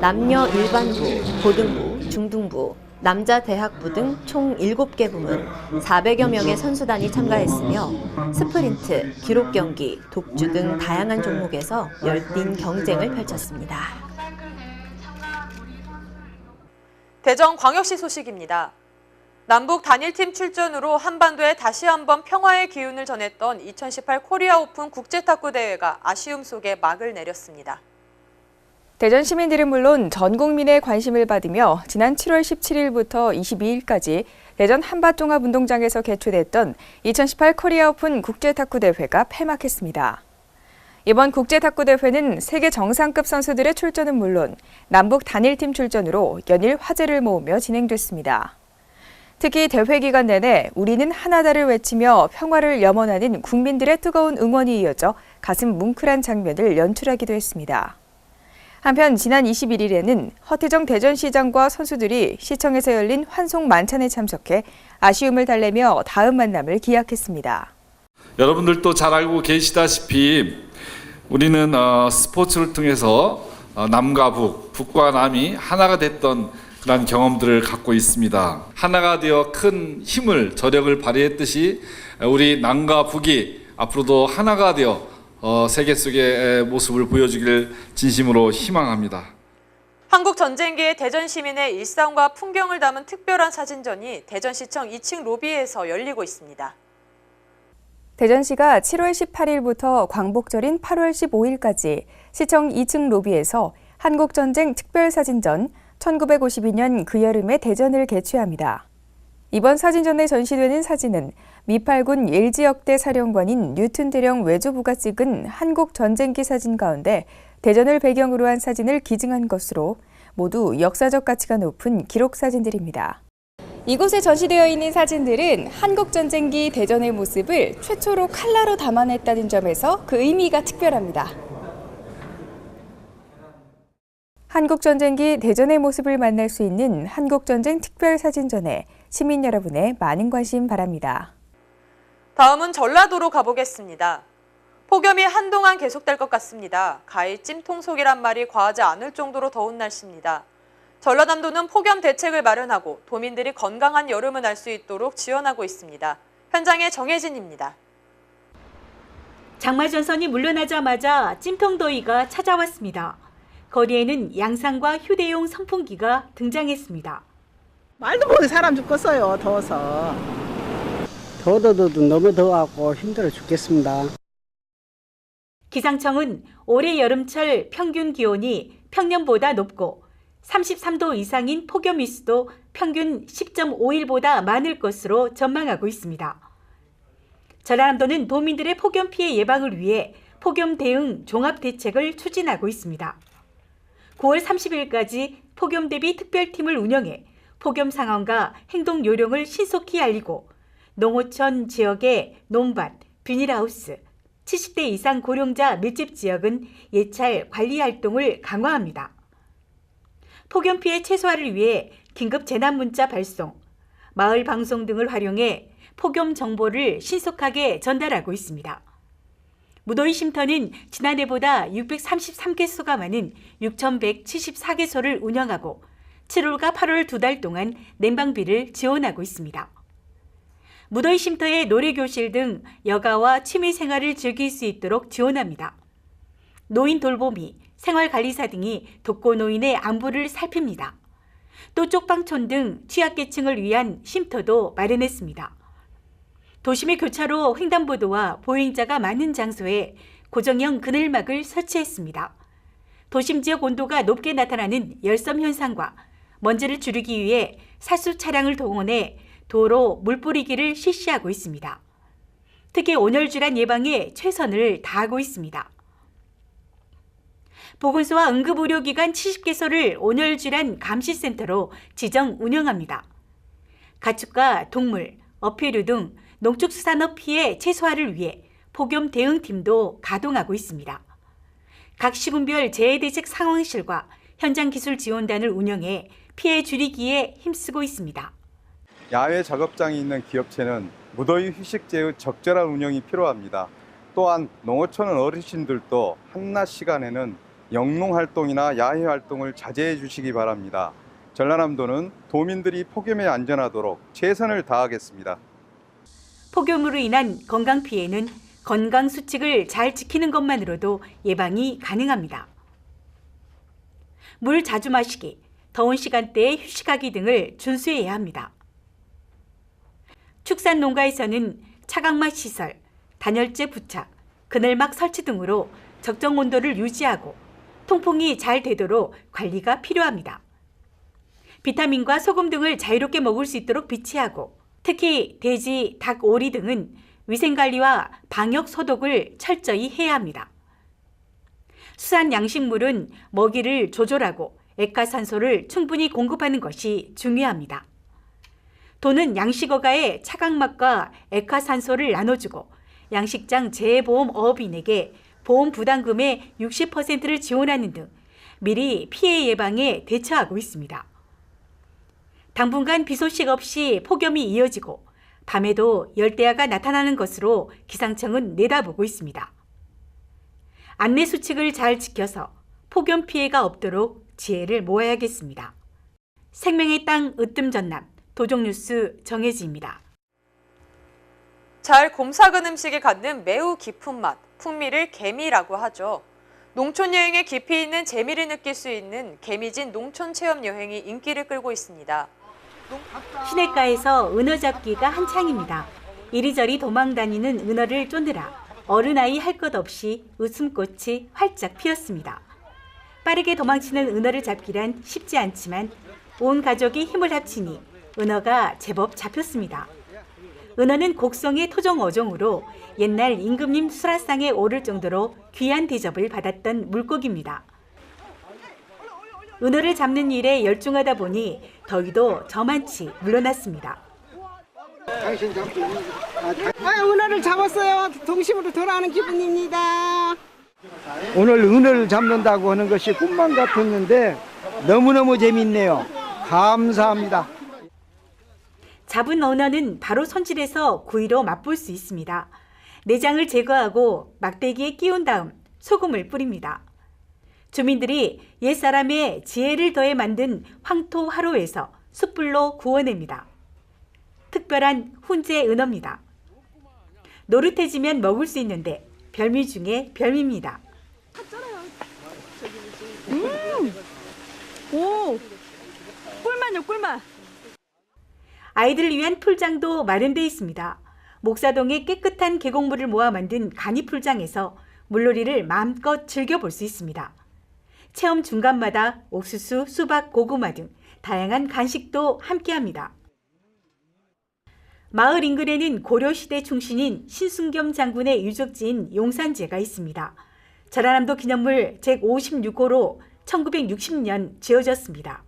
남녀 일반부, 고등부, 중등부, 남자 대학부 등 총 7개 부문 400여 명의 선수단이 참가했으며 스프린트, 기록경기, 독주 등 다양한 종목에서 열띤 경쟁을 펼쳤습니다. 대전광역시 소식입니다. 남북 단일팀 출전으로 한반도에 다시 한번 평화의 기운을 전했던 2018 코리아 오픈 국제탁구대회가 아쉬움 속에 막을 내렸습니다. 대전 시민들은 물론 전 국민의 관심을 받으며 지난 7월 17일부터 22일까지 대전 한밭종합운동장에서 개최됐던 2018 코리아 오픈 국제탁구대회가 폐막했습니다. 이번 국제탁구대회는 세계 정상급 선수들의 출전은 물론 남북 단일팀 출전으로 연일 화제를 모으며 진행됐습니다. 특히 대회 기간 내내 우리는 하나다를 외치며 평화를 염원하는 국민들의 뜨거운 응원이 이어져 가슴 뭉클한 장면을 연출하기도 했습니다. 한편 지난 21일에는 허태정 대전시장과 선수들이 시청에서 열린 환송 만찬에 참석해 아쉬움을 달래며 다음 만남을 기약했습니다. 여러분들도 잘 알고 계시다시피 우리는 스포츠를 통해서 남과 북, 북과 남이 하나가 됐던 그런 경험들을 갖고 있습니다. 하나가 되어 큰 힘을, 저력을 발휘했듯이 우리 남과 북이 앞으로도 하나가 되어 세계 속의 모습을 보여주길 진심으로 희망합니다. 한국 전쟁기의 대전 시민의 일상과 풍경을 담은 특별한 사진전이 대전시청 2층 로비에서 열리고 있습니다. 대전시가 7월 18일부터 광복절인 8월 15일까지 시청 2층 로비에서 한국전쟁 특별사진전 1952년 그 여름의 대전을 개최합니다. 이번 사진전에 전시되는 사진은 미팔군 일지역대 사령관인 뉴튼 대령 외조부가 찍은 한국 전쟁기 사진 가운데 대전을 배경으로 한 사진을 기증한 것으로 모두 역사적 가치가 높은 기록 사진들입니다. 이곳에 전시되어 있는 사진들은 한국 전쟁기 대전의 모습을 최초로 칼라로 담아냈다는 점에서 그 의미가 특별합니다. 한국전쟁기 대전의 모습을 만날 수 있는 한국전쟁 특별사진전에 시민 여러분의 많은 관심 바랍니다. 다음은 전라도로 가보겠습니다. 폭염이 한동안 계속될 것 같습니다. 가히 찜통속이란 말이 과하지 않을 정도로 더운 날씨입니다. 전라남도는 폭염 대책을 마련하고 도민들이 건강한 여름을 날 수 있도록 지원하고 있습니다. 현장의 정혜진입니다. 장마 전선이 물러나자마자 찜통더위가 찾아왔습니다. 거리에는 양산과 휴대용 선풍기가 등장했습니다. 말도 못해 사람 죽겠어요. 더워서. 더워도 너무 더워갖고 힘들어 죽겠습니다. 기상청은 올해 여름철 평균 기온이 평년보다 높고 33도 이상인 폭염 일수도 평균 10.5일보다 많을 것으로 전망하고 있습니다. 전라남도는 도민들의 폭염 피해 예방을 위해 폭염 대응 종합 대책을 추진하고 있습니다. 9월 30일까지 폭염 대비 특별팀을 운영해 폭염 상황과 행동 요령을 신속히 알리고 농어촌 지역의 논밭, 비닐하우스, 70대 이상 고령자 밀집 지역은 예찰 관리 활동을 강화합니다. 폭염 피해 최소화를 위해 긴급 재난 문자 발송, 마을 방송 등을 활용해 폭염 정보를 신속하게 전달하고 있습니다. 무더위 쉼터는 지난해보다 633개소가 많은 6,174개소를 운영하고 7월과 8월 2달 동안 냉방비를 지원하고 있습니다. 무더위 쉼터의 노래교실 등 여가와 취미생활을 즐길 수 있도록 지원합니다. 노인 돌보미, 생활관리사 등이 독거노인의 안부를 살핍니다. 또 쪽방촌 등 취약계층을 위한 쉼터도 마련했습니다. 도심의 교차로 횡단보도와 보행자가 많은 장소에 고정형 그늘막을 설치했습니다. 도심 지역 온도가 높게 나타나는 열섬 현상과 먼지를 줄이기 위해 사수 차량을 동원해 도로 물뿌리기를 실시하고 있습니다. 특히 온열질환 예방에 최선을 다하고 있습니다. 보건소와 응급의료기관 70개소를 온열질환 감시센터로 지정 운영합니다. 가축과 동물, 어패류 등 농축수산업 피해 최소화를 위해 폭염 대응팀도 가동하고 있습니다. 각 시군별 재해대책 상황실과 현장기술지원단을 운영해 피해 줄이기에 힘쓰고 있습니다. 야외 작업장이 있는 기업체는 무더위 휴식제의 적절한 운영이 필요합니다. 또한 농어촌 어르신들도 한낮 시간에는 영농활동이나 야외활동을 자제해 주시기 바랍니다. 전라남도는 도민들이 폭염에 안전하도록 최선을 다하겠습니다. 폭염으로 인한 건강 피해는 건강수칙을 잘 지키는 것만으로도 예방이 가능합니다. 물 자주 마시기, 더운 시간대에 휴식하기 등을 준수해야 합니다. 축산 농가에서는 차광막 시설, 단열재 부착, 그늘막 설치 등으로 적정 온도를 유지하고 통풍이 잘 되도록 관리가 필요합니다. 비타민과 소금 등을 자유롭게 먹을 수 있도록 비치하고 특히 돼지, 닭, 오리 등은 위생관리와 방역 소독을 철저히 해야 합니다. 수산 양식물은 먹이를 조절하고 액화산소를 충분히 공급하는 것이 중요합니다. 도는 양식어가에 차광막과 액화산소를 나눠주고 양식장 재보험업인에게 보험 부담금의 60%를 지원하는 등 미리 피해 예방에 대처하고 있습니다. 당분간 비 소식 없이 폭염이 이어지고 밤에도 열대야가 나타나는 것으로 기상청은 내다보고 있습니다. 안내 수칙을 잘 지켜서 폭염 피해가 없도록 지혜를 모아야겠습니다. 생명의 땅 으뜸 전남 도종뉴스 정혜지입니다. 잘 곰삭은 음식이 갖는 매우 깊은 맛, 풍미를 개미라고 하죠. 농촌 여행에 깊이 있는 재미를 느낄 수 있는 개미진 농촌 체험 여행이 인기를 끌고 있습니다. 시냇가에서 은어 잡기가 한창입니다. 이리저리 도망다니는 은어를 쫓느라 어른아이 할 것 없이 웃음꽃이 활짝 피었습니다. 빠르게 도망치는 은어를 잡기란 쉽지 않지만 온 가족이 힘을 합치니 은어가 제법 잡혔습니다. 은어는 곡성의 토종 어종으로 옛날 임금님 수라상에 오를 정도로 귀한 대접을 받았던 물고기입니다. 은어를 잡는 일에 열중하다 보니 더위도 저만치 물러났습니다. 은어를 잡았어요. 동심으로 돌아오는 기분입니다. 오늘 은어를 잡는다고 하는 것이 꿈만 같았는데 너무너무 재밌네요. 감사합니다. 잡은 은어는 바로 손질해서 구이로 맛볼 수 있습니다. 내장을 제거하고 막대기에 끼운 다음 소금을 뿌립니다. 주민들이 옛사람의 지혜를 더해 만든 황토 화로에서 숯불로 구워냅니다. 특별한 훈제 은어입니다. 노릇해지면 먹을 수 있는데 별미 중에 별미입니다. 오, 꿀맛요, 꿀맛. 아이들을 위한 풀장도 마련되어 있습니다. 목사동의 깨끗한 계곡물을 모아 만든 간이풀장에서 물놀이를 마음껏 즐겨볼 수 있습니다. 체험 중간마다 옥수수, 수박, 고구마 등 다양한 간식도 함께합니다. 마을 인근에는 고려시대 충신인 신순겸 장군의 유적지인 용산제가 있습니다. 전라남도 기념물 제56호로 1960년 지어졌습니다.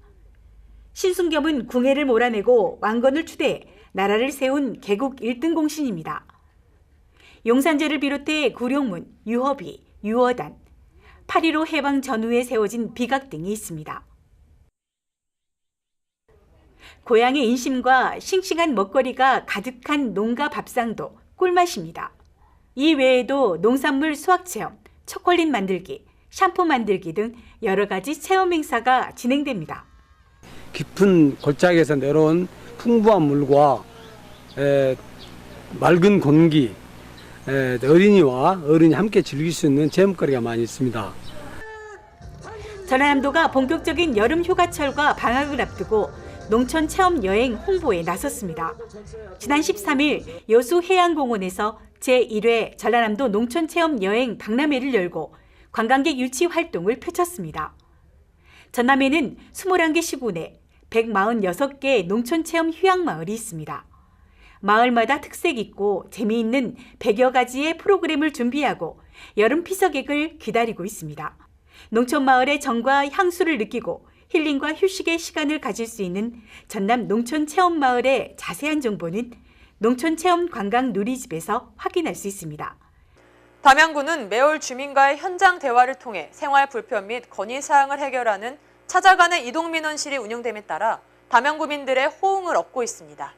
신순겸은 궁예를 몰아내고 왕건을 추대해 나라를 세운 개국 1등 공신입니다. 용산제를 비롯해 구룡문, 유허비, 유어단, 8.15 해방 전후에 세워진 비각 등이 있습니다. 고향의 인심과 싱싱한 먹거리가 가득한 농가 밥상도 꿀맛입니다. 이 외에도 농산물 수확체험, 초콜릿 만들기, 샴푸 만들기 등 여러 가지 체험 행사가 진행됩니다. 깊은 골짜기에서 내려온 풍부한 물과 맑은 공기, 어린이와 어른이 함께 즐길 수 있는 체험거리가 많이 있습니다. 전라남도가 본격적인 여름 휴가철과 방학을 앞두고 농촌 체험 여행 홍보에 나섰습니다. 지난 13일 여수 해양공원에서 제1회 전라남도 농촌 체험 여행 박람회를 열고 관광객 유치 활동을 펼쳤습니다. 전남에는 21개 시군에 146개 농촌 체험 휴양마을이 있습니다. 마을마다 특색 있고 재미있는 100여 가지의 프로그램을 준비하고 여름 피서객을 기다리고 있습니다. 농촌 마을의 정과 향수를 느끼고 힐링과 휴식의 시간을 가질 수 있는 전남 농촌 체험 마을의 자세한 정보는 농촌 체험 관광 누리집에서 확인할 수 있습니다. 담양구는 매월 주민과의 현장 대화를 통해 생활 불편 및 건의사항을 해결하는 찾아가는 이동민원실이 운영됨에 따라 담양구민들의 호응을 얻고 있습니다.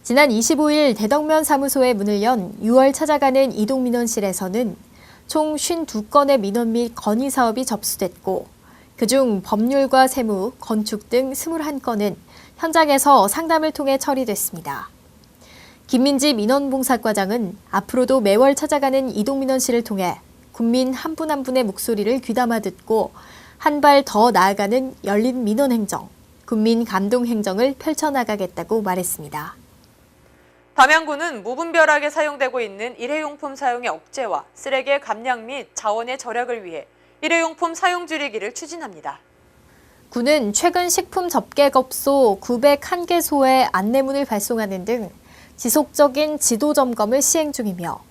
지난 25일 대덕면 사무소에 문을 연 6월 찾아가는 이동민원실에서는 총 52건의 민원 및 건의 사업이 접수됐고 그중 법률과 세무, 건축 등 21건은 현장에서 상담을 통해 처리됐습니다. 김민지 민원봉사과장은 앞으로도 매월 찾아가는 이동민원실을 통해 국민 한 분 한 분의 목소리를 귀담아 듣고 한 발 더 나아가는 열린 민원 행정, 국민 감동 행정을 펼쳐나가겠다고 말했습니다. 담양구는 무분별하게 사용되고 있는 일회용품 사용의 억제와 쓰레기의 감량 및 자원의 절약을 위해 일회용품 사용 줄이기를 추진합니다. 구는 최근 식품 접객업소 901개소에 안내문을 발송하는 등 지속적인 지도 점검을 시행 중이며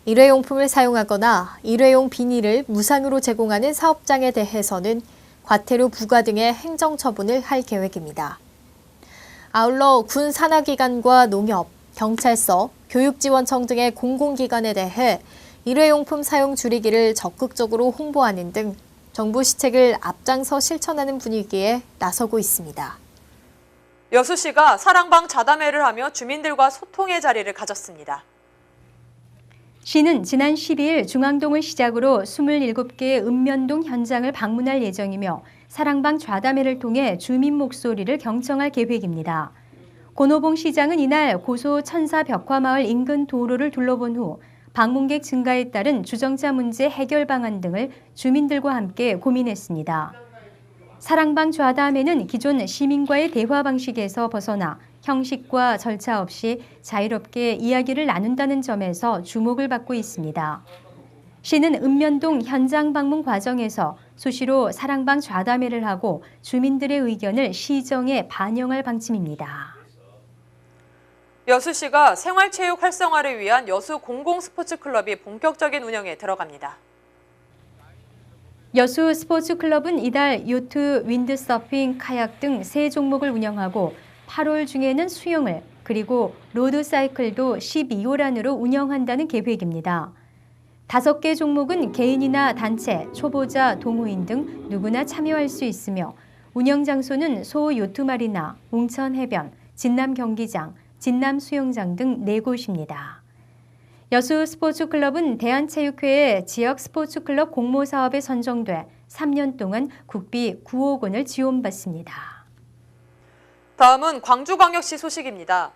일회용품을 사용하거나 일회용 비닐을 무상으로 제공하는 사업장에 대해서는 과태료 부과 등의 행정처분을 할 계획입니다. 아울러 군 산하기관과 농협, 경찰서, 교육지원청 등의 공공기관에 대해 일회용품 사용 줄이기를 적극적으로 홍보하는 등 정부 시책을 앞장서 실천하는 분위기에 나서고 있습니다. 여수시가 사랑방 자담회를 하며 주민들과 소통의 자리를 가졌습니다. 시는 지난 12일 중앙동을 시작으로 27개의 읍면동 현장을 방문할 예정이며 사랑방 좌담회를 통해 주민 목소리를 경청할 계획입니다. 권오봉 시장은 이날 고소 천사벽화마을 인근 도로를 둘러본 후 방문객 증가에 따른 주정차 문제 해결 방안 등을 주민들과 함께 고민했습니다. 사랑방 좌담회는 기존 시민과의 대화 방식에서 벗어나 형식과 절차 없이 자유롭게 이야기를 나눈다는 점에서 주목을 받고 있습니다. 시는 읍면동 현장 방문 과정에서 수시로 사랑방 좌담회를 하고 주민들의 의견을 시정에 반영할 방침입니다. 여수시가 생활체육 활성화를 위한 여수 공공스포츠클럽이 본격적인 운영에 들어갑니다. 여수 스포츠클럽은 이달 요트, 윈드서핑, 카약 등 3종목을 운영하고 8월 중에는 수영을 그리고 로드사이클도 12홀 안으로 운영한다는 계획입니다. 5개 종목은 개인이나 단체, 초보자, 동호인 등 누구나 참여할 수 있으며 운영 장소는 소 요트마리나, 웅천해변, 진남 경기장, 진남 수영장 등 4곳입니다. 여수 스포츠클럽은 대한체육회의 지역 스포츠클럽 공모 사업에 선정돼 3년 동안 국비 9억 원을 지원받습니다. 다음은 광주광역시 소식입니다.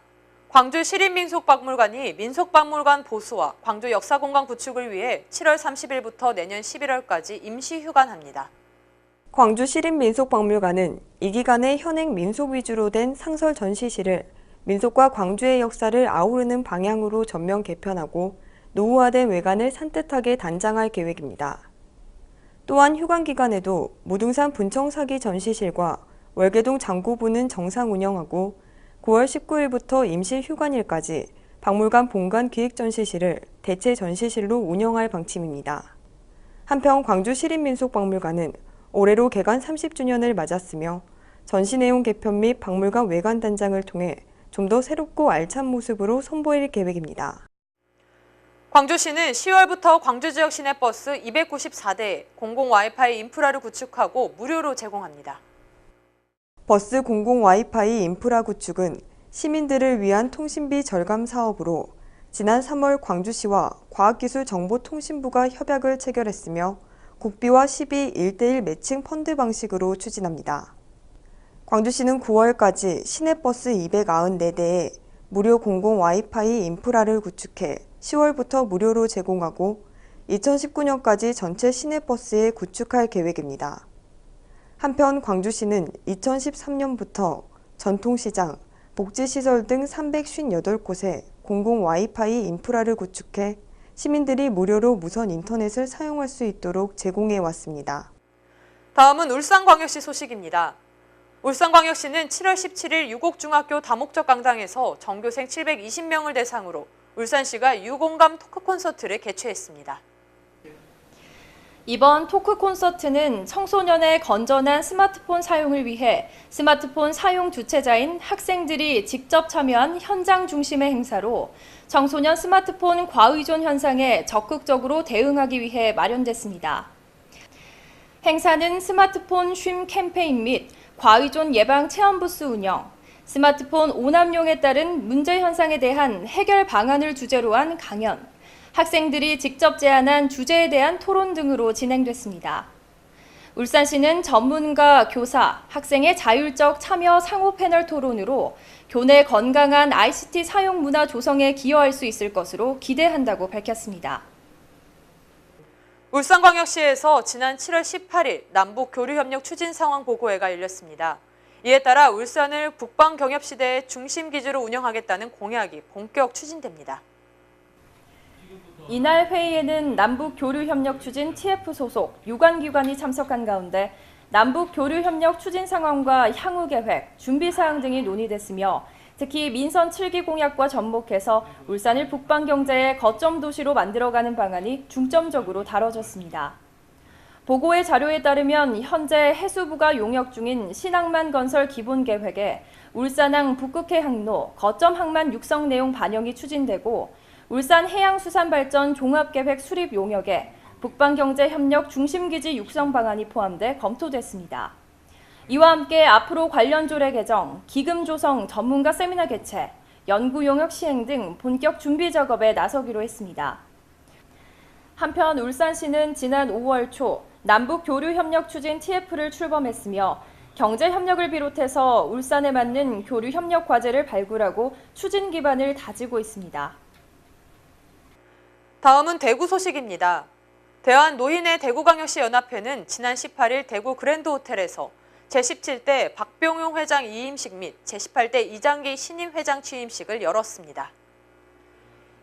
광주 시립민속박물관이 민속박물관 보수와 광주 역사공간 구축을 위해 7월 30일부터 내년 11월까지 임시 휴관합니다. 광주 시립민속박물관은 이 기간에 현행 민속 위주로 된 상설 전시실을 민속과 광주의 역사를 아우르는 방향으로 전면 개편하고 노후화된 외관을 산뜻하게 단장할 계획입니다. 또한 휴관 기간에도 무등산 분청사기 전시실과 월계동 장고부는 정상 운영하고 9월 19일부터 임시 휴관일까지 박물관 본관 기획전시실을 대체 전시실로 운영할 방침입니다. 한편 광주시립민속박물관은 올해로 개관 30주년을 맞았으며 전시 내용 개편 및 박물관 외관 단장을 통해 좀 더 새롭고 알찬 모습으로 선보일 계획입니다. 광주시는 10월부터 광주 지역 시내버스 294대에 공공 와이파이 인프라를 구축하고 무료로 제공합니다. 버스 공공 와이파이 인프라 구축은 시민들을 위한 통신비 절감 사업으로 지난 3월 광주시와 과학기술정보통신부가 협약을 체결했으며 국비와 시비 1:1 매칭 펀드 방식으로 추진합니다. 광주시는 9월까지 시내버스 294대에 무료 공공 와이파이 인프라를 구축해 10월부터 무료로 제공하고 2019년까지 전체 시내버스에 구축할 계획입니다. 한편 광주시는 2013년부터 전통시장, 복지시설 등 358곳에 공공 와이파이 인프라를 구축해 시민들이 무료로 무선 인터넷을 사용할 수 있도록 제공해 왔습니다. 다음은 울산광역시 소식입니다. 울산광역시는 7월 17일 유곡중학교 다목적 강당에서 전교생 720명을 대상으로 울산시가 유공감 토크 콘서트를 개최했습니다. 이번 토크 콘서트는 청소년의 건전한 스마트폰 사용을 위해 스마트폰 사용 주체자인 학생들이 직접 참여한 현장 중심의 행사로 청소년 스마트폰 과의존 현상에 적극적으로 대응하기 위해 마련됐습니다. 행사는 스마트폰 쉼 캠페인 및 과의존 예방 체험 부스 운영, 스마트폰 오남용에 따른 문제 현상에 대한 해결 방안을 주제로 한 강연, 학생들이 직접 제안한 주제에 대한 토론 등으로 진행됐습니다. 울산시는 전문가, 교사, 학생의 자율적 참여 상호 패널 토론으로 교내 건강한 ICT 사용 문화 조성에 기여할 수 있을 것으로 기대한다고 밝혔습니다. 울산광역시에서 지난 7월 18일 남북교류협력 추진 상황 보고회가 열렸습니다. 이에 따라 울산을 북방경협시대의 중심기지로 운영하겠다는 공약이 본격 추진됩니다. 이날 회의에는 남북교류협력 추진 TF 소속 유관기관이 참석한 가운데 남북교류협력 추진 상황과 향후 계획, 준비 사항 등이 논의됐으며 특히 민선 7기 공약과 접목해서 울산을 북방 경제의 거점 도시로 만들어가는 방안이 중점적으로 다뤄졌습니다. 보고의 자료에 따르면 현재 해수부가 용역 중인 신항만 건설 기본 계획에 울산항 북극해 항로, 거점 항만 육성 내용 반영이 추진되고 울산 해양수산발전 종합계획 수립 용역에 북방경제협력 중심기지 육성 방안이 포함돼 검토됐습니다. 이와 함께 앞으로 관련 조례 개정, 기금 조성 전문가 세미나 개최, 연구 용역 시행 등 본격 준비 작업에 나서기로 했습니다. 한편 울산시는 지난 5월 초 남북 교류 협력 추진 TF를 출범했으며 경제 협력을 비롯해서 울산에 맞는 교류 협력 과제를 발굴하고 추진 기반을 다지고 있습니다. 다음은 대구 소식입니다. 대한노인의 대구광역시 연합회는 지난 18일 대구 그랜드 호텔에서 제17대 박병용 회장 이임식 및 제18대 이장기 신임 회장 취임식을 열었습니다.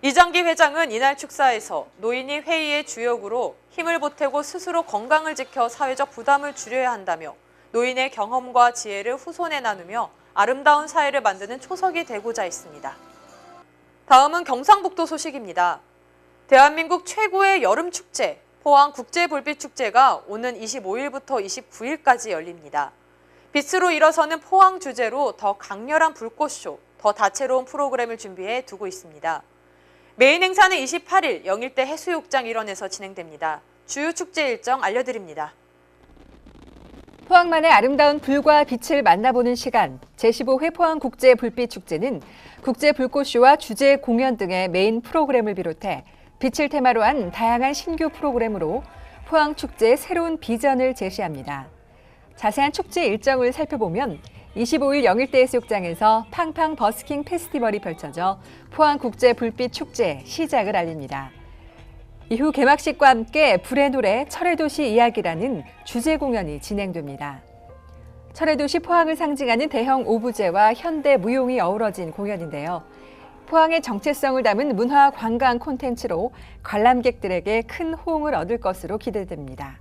이장기 회장은 이날 축사에서 노인이 회의의 주역으로 힘을 보태고 스스로 건강을 지켜 사회적 부담을 줄여야 한다며 노인의 경험과 지혜를 후손에 나누며 아름다운 사회를 만드는 초석이 되고자 했습니다. 다음은 경상북도 소식입니다. 대한민국 최고의 여름 축제, 포항 국제불빛축제가 오는 25일부터 29일까지 열립니다. 빛으로 일어서는 포항 주제로 더 강렬한 불꽃쇼, 더 다채로운 프로그램을 준비해 두고 있습니다. 메인 행사는 28일 영일대 해수욕장 일원에서 진행됩니다. 주요 축제 일정 알려드립니다. 포항만의 아름다운 불과 빛을 만나보는 시간, 제15회 포항국제불빛축제는 국제불꽃쇼와 주제 공연 등의 메인 프로그램을 비롯해 빛을 테마로 한 다양한 신규 프로그램으로 포항축제의 새로운 비전을 제시합니다. 자세한 축제 일정을 살펴보면 25일 영일대 해수욕장에서 팡팡 버스킹 페스티벌이 펼쳐져 포항국제불빛축제 시작을 알립니다. 이후 개막식과 함께 불의 노래 철의 도시 이야기라는 주제 공연이 진행됩니다. 철의 도시 포항을 상징하는 대형 오브제와 현대 무용이 어우러진 공연인데요. 포항의 정체성을 담은 문화 관광 콘텐츠로 관람객들에게 큰 호응을 얻을 것으로 기대됩니다.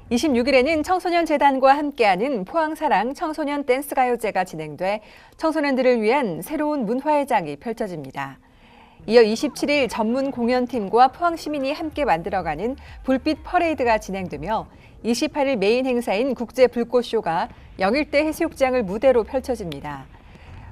26일에는 청소년재단과 함께하는 포항사랑 청소년 댄스가요제가 진행돼 청소년들을 위한 새로운 문화회장이 펼쳐집니다. 이어 27일 전문 공연팀과 포항시민이 함께 만들어가는 불빛 퍼레이드가 진행되며 28일 메인 행사인 국제불꽃쇼가 영일대 해수욕장을 무대로 펼쳐집니다.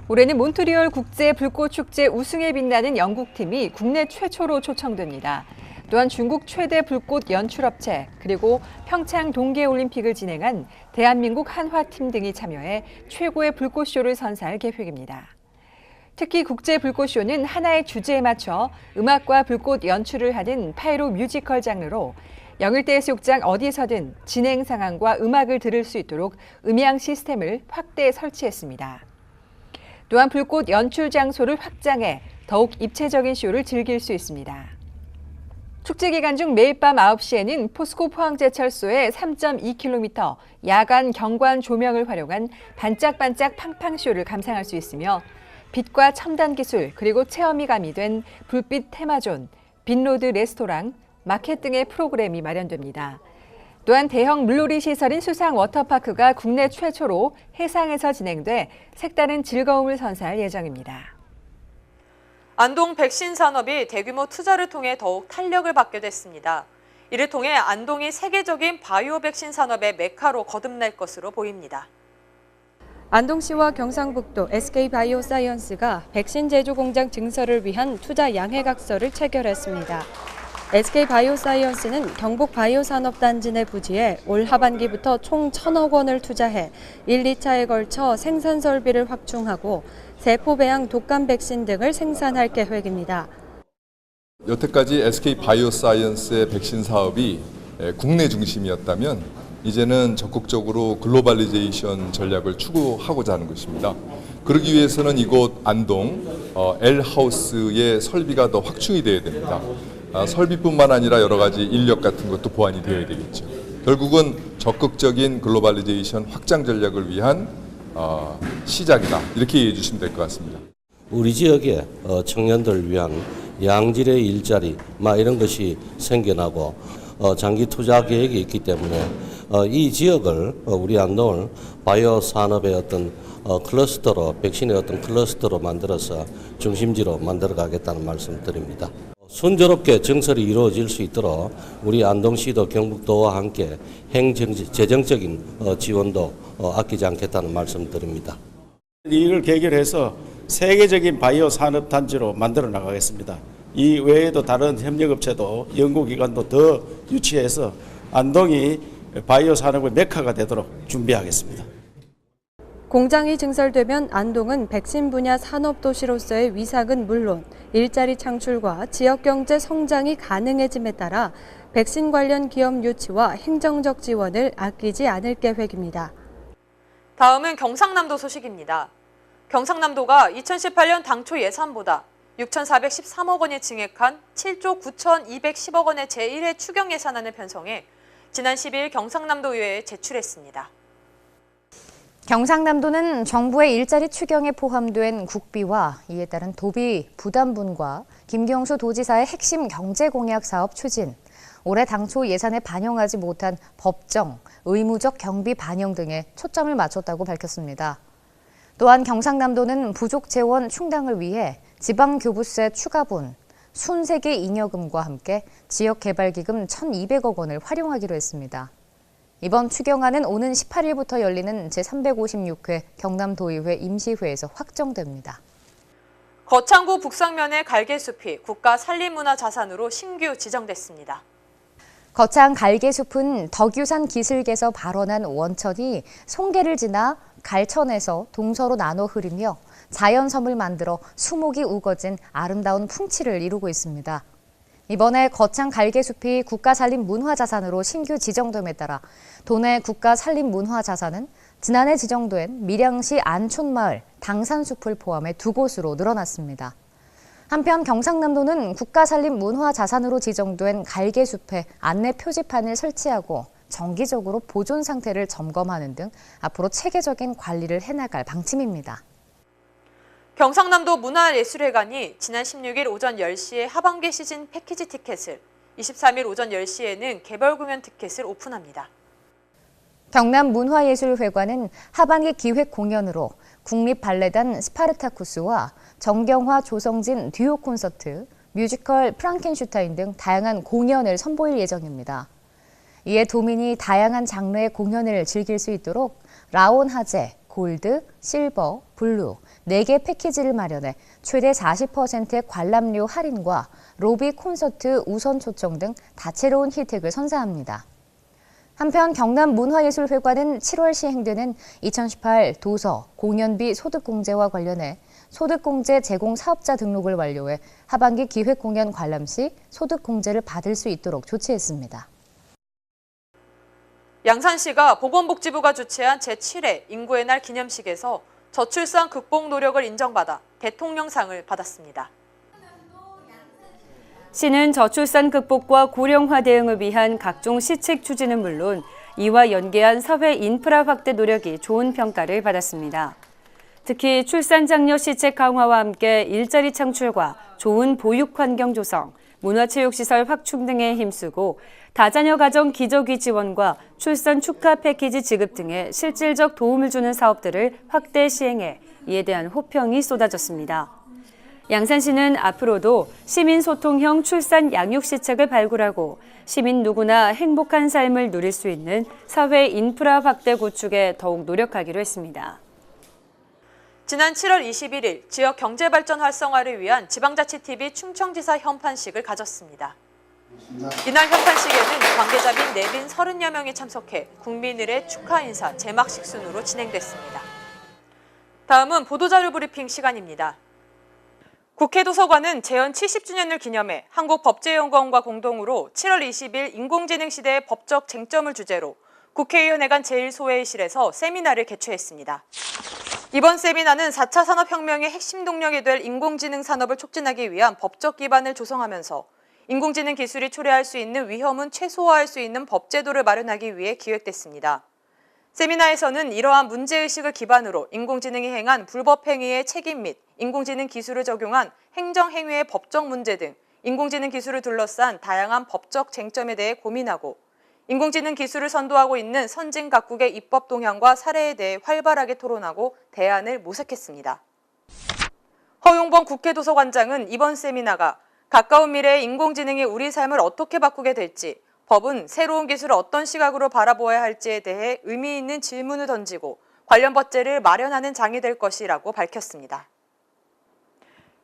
올해는 몬트리올 국제불꽃축제 우승에 빛나는 영국팀이 국내 최초로 초청됩니다. 또한 중국 최대 불꽃 연출업체 그리고 평창 동계올림픽을 진행한 대한민국 한화팀 등이 참여해 최고의 불꽃쇼를 선사할 계획입니다. 특히 국제불꽃쇼는 하나의 주제에 맞춰 음악과 불꽃 연출을 하는 파이로 뮤지컬 장르로 영일대 해수욕장 어디서든 진행 상황과 음악을 들을 수 있도록 음향 시스템을 확대 설치했습니다. 또한 불꽃 연출 장소를 확장해 더욱 입체적인 쇼를 즐길 수 있습니다. 축제 기간 중 매일 밤 9시에는 포스코 포항제철소의 3.2km 야간 경관 조명을 활용한 반짝반짝 팡팡쇼를 감상할 수 있으며 빛과 첨단 기술 그리고 체험이 가미된 불빛 테마존, 빛로드 레스토랑, 마켓 등의 프로그램이 마련됩니다. 또한 대형 물놀이 시설인 수상 워터파크가 국내 최초로 해상에서 진행돼 색다른 즐거움을 선사할 예정입니다. 안동 백신 산업이 대규모 투자를 통해 더욱 탄력을 받게 됐습니다. 이를 통해 안동이 세계적인 바이오 백신 산업의 메카로 거듭날 것으로 보입니다. 안동시와 경상북도 SK바이오사이언스가 백신 제조 공장 증설을 위한 투자 양해각서를 체결했습니다. SK바이오사이언스는 경북 바이오산업단지 내 부지에 올 하반기부터 총 1,000억 원을 투자해 1, 2차에 걸쳐 생산 설비를 확충하고 세포 배양 독감 백신 등을 생산할 계획입니다. 여태까지 SK바이오사이언스의 백신 사업이 국내 중심이었다면 이제는 적극적으로 글로벌리제이션 전략을 추구하고자 하는 것입니다. 그러기 위해서는 이곳 안동 L하우스의 설비가 더 확충이 되어야 됩니다. 설비뿐만 아니라 여러 가지 인력 같은 것도 보완이 되어야 되겠죠. 결국은 적극적인 글로벌리제이션 확장 전략을 위한 시작이다. 이렇게 이해해 주시면 될 것 같습니다. 우리 지역의 청년들을 위한 양질의 일자리 이런 것이 생겨나고 장기 투자 계획이 있기 때문에 이 지역을 우리 안동을 바이오 산업의 어떤 클러스터로 백신의 어떤 클러스터로 만들어서 중심지로 만들어 가겠다는 말씀 드립니다. 순조롭게 정설이 이루어질 수 있도록 우리 안동시도 경북도와 함께 재정적인 지원도 아끼지 않겠다는 말씀 드립니다. 이를 계기해서 세계적인 바이오 산업 단지로 만들어 나가겠습니다. 이 외에도 다른 협력업체도 연구기관도 더 유치해서 안동이 바이오 산업의 메카가 되도록 준비하겠습니다. 공장이 증설되면 안동은 백신 분야 산업도시로서의 위상은 물론 일자리 창출과 지역경제 성장이 가능해짐에 따라 백신 관련 기업 유치와 행정적 지원을 아끼지 않을 계획입니다. 다음은 경상남도 소식입니다. 경상남도가 2018년 당초 예산보다 6,413억 원이 증액한 7조 9,210억 원의 제1회 추경 예산안을 편성해 지난 12일 경상남도의회에 제출했습니다. 경상남도는 정부의 일자리 추경에 포함된 국비와 이에 따른 도비 부담분과 김경수 도지사의 핵심 경제공약 사업 추진, 올해 당초 예산에 반영하지 못한 법정, 의무적 경비 반영 등에 초점을 맞췄다고 밝혔습니다. 또한 경상남도는 부족 재원 충당을 위해 지방교부세 추가분, 순세계 잉여금과 함께 지역개발기금 1,200억 원을 활용하기로 했습니다. 이번 추경안은 오는 18일부터 열리는 제356회 경남도의회 임시회에서 확정됩니다. 거창구 북상면의 갈개숲이 국가산림문화자산으로 신규 지정됐습니다. 거창 갈개숲은 덕유산 기슭에서 발원한 원천이 송계를 지나 갈천에서 동서로 나눠 흐르며 자연섬을 만들어 수목이 우거진 아름다운 풍치를 이루고 있습니다. 이번에 거창 갈개숲이 국가산림문화자산으로 신규 지정됨에 따라 도내 국가산림문화자산은 지난해 지정된 밀양시 안촌마을 당산숲을 포함해 2곳으로 늘어났습니다. 한편 경상남도는 국가산림문화자산으로 지정된 갈개숲에 안내 표지판을 설치하고 정기적으로 보존 상태를 점검하는 등 앞으로 체계적인 관리를 해나갈 방침입니다. 경상남도 문화예술회관이 지난 16일 오전 10시에 하반기 시즌 패키지 티켓을, 23일 오전 10시에는 개별 공연 티켓을 오픈합니다. 경남문화예술회관은 하반기 기획 공연으로 국립발레단 스파르타쿠스와 정경화, 조성진 듀오 콘서트, 뮤지컬 프랑켄슈타인 등 다양한 공연을 선보일 예정입니다. 이에 도민이 다양한 장르의 공연을 즐길 수 있도록 라온 화제, 골드, 실버, 블루 4개 패키지를 마련해 최대 40%의 관람료 할인과 로비 콘서트 우선 초청 등 다채로운 혜택을 선사합니다. 한편 경남문화예술회관은 7월 시행되는 2018 도서, 공연비 소득공제와 관련해 소득공제 제공 사업자 등록을 완료해 하반기 기획공연 관람 시 소득공제를 받을 수 있도록 조치했습니다. 양산시가 보건복지부가 주최한 제7회 인구의 날 기념식에서 저출산 극복 노력을 인정받아 대통령상을 받았습니다. 시는 저출산 극복과 고령화 대응을 위한 각종 시책 추진은 물론 이와 연계한 사회 인프라 확대 노력이 좋은 평가를 받았습니다. 특히 출산 장려 시책 강화와 함께 일자리 창출과 좋은 보육 환경 조성, 문화체육시설 확충 등에 힘쓰고 다자녀 가정 기저귀 지원과 출산 축하 패키지 지급 등의 실질적 도움을 주는 사업들을 확대 시행해 이에 대한 호평이 쏟아졌습니다. 양산시는 앞으로도 시민소통형 출산 양육시책을 발굴하고 시민 누구나 행복한 삶을 누릴 수 있는 사회 인프라 확대 구축에 더욱 노력하기로 했습니다. 지난 7월 21일 지역 경제발전 활성화를 위한 지방자치TV 충청지사 현판식을 가졌습니다. 이날 현판식에는 관계자 및 내빈 30여 명이 참석해 국민들의 축하 인사 제막식 순으로 진행됐습니다. 다음은 보도자료 브리핑 시간입니다. 국회 도서관은 재헌 70주년을 기념해 한국법제연구원과 공동으로 7월 20일 인공지능 시대의 법적 쟁점을 주제로 국회의원회 간 제1소회의실에서 세미나를 개최했습니다. 이번 세미나는 4차 산업혁명의 핵심 동력이 될 인공지능 산업을 촉진하기 위한 법적 기반을 조성하면서 인공지능 기술이 초래할 수 있는 위험은 최소화할 수 있는 법제도를 마련하기 위해 기획됐습니다. 세미나에서는 이러한 문제의식을 기반으로 인공지능이 행한 불법 행위의 책임 및 인공지능 기술을 적용한 행정행위의 법적 문제 등 인공지능 기술을 둘러싼 다양한 법적 쟁점에 대해 고민하고 인공지능 기술을 선도하고 있는 선진 각국의 입법 동향과 사례에 대해 활발하게 토론하고 대안을 모색했습니다. 허용범 국회도서관장은 이번 세미나가 가까운 미래의 인공지능이 우리 삶을 어떻게 바꾸게 될지, 법은 새로운 기술을 어떤 시각으로 바라보아야 할지에 대해 의미 있는 질문을 던지고 관련 법제를 마련하는 장이 될 것이라고 밝혔습니다.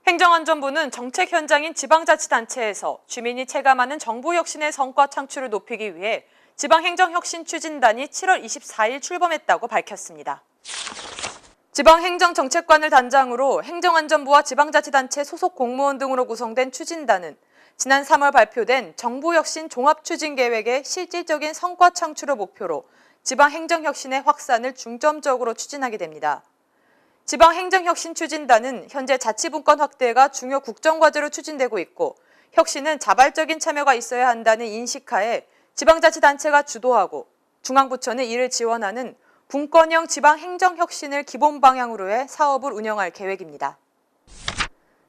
행정안전부는 정책 현장인 지방자치단체에서 주민이 체감하는 정부 혁신의 성과 창출을 높이기 위해 지방행정혁신추진단이 7월 24일 출범했다고 밝혔습니다. 지방행정정책관을 단장으로 행정안전부와 지방자치단체 소속 공무원 등으로 구성된 추진단은 지난 3월 발표된 정부혁신 종합추진계획의 실질적인 성과 창출을 목표로 지방행정혁신의 확산을 중점적으로 추진하게 됩니다. 지방행정혁신추진단은 현재 자치분권 확대가 중요 국정과제로 추진되고 있고 혁신은 자발적인 참여가 있어야 한다는 인식하에 지방자치단체가 주도하고 중앙부처는 이를 지원하는 분권형 지방행정혁신을 기본 방향으로 해 사업을 운영할 계획입니다.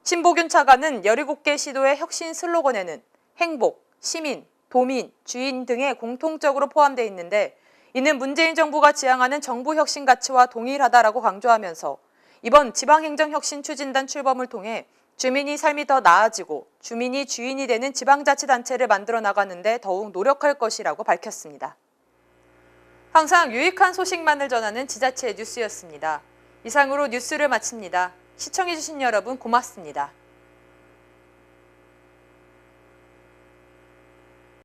신보균 차관은 17개 시도의 혁신 슬로건에는 행복, 시민, 도민, 주인 등의 공통적으로 포함되어 있는데 이는 문재인 정부가 지향하는 정부 혁신 가치와 동일하다라고 강조하면서 이번 지방행정혁신추진단 출범을 통해 주민이 삶이 더 나아지고 주민이 주인이 되는 지방자치단체를 만들어 나가는 데 더욱 노력할 것이라고 밝혔습니다. 항상 유익한 소식만을 전하는 지자체 뉴스였습니다. 이상으로 뉴스를 마칩니다. 시청해주신 여러분 고맙습니다.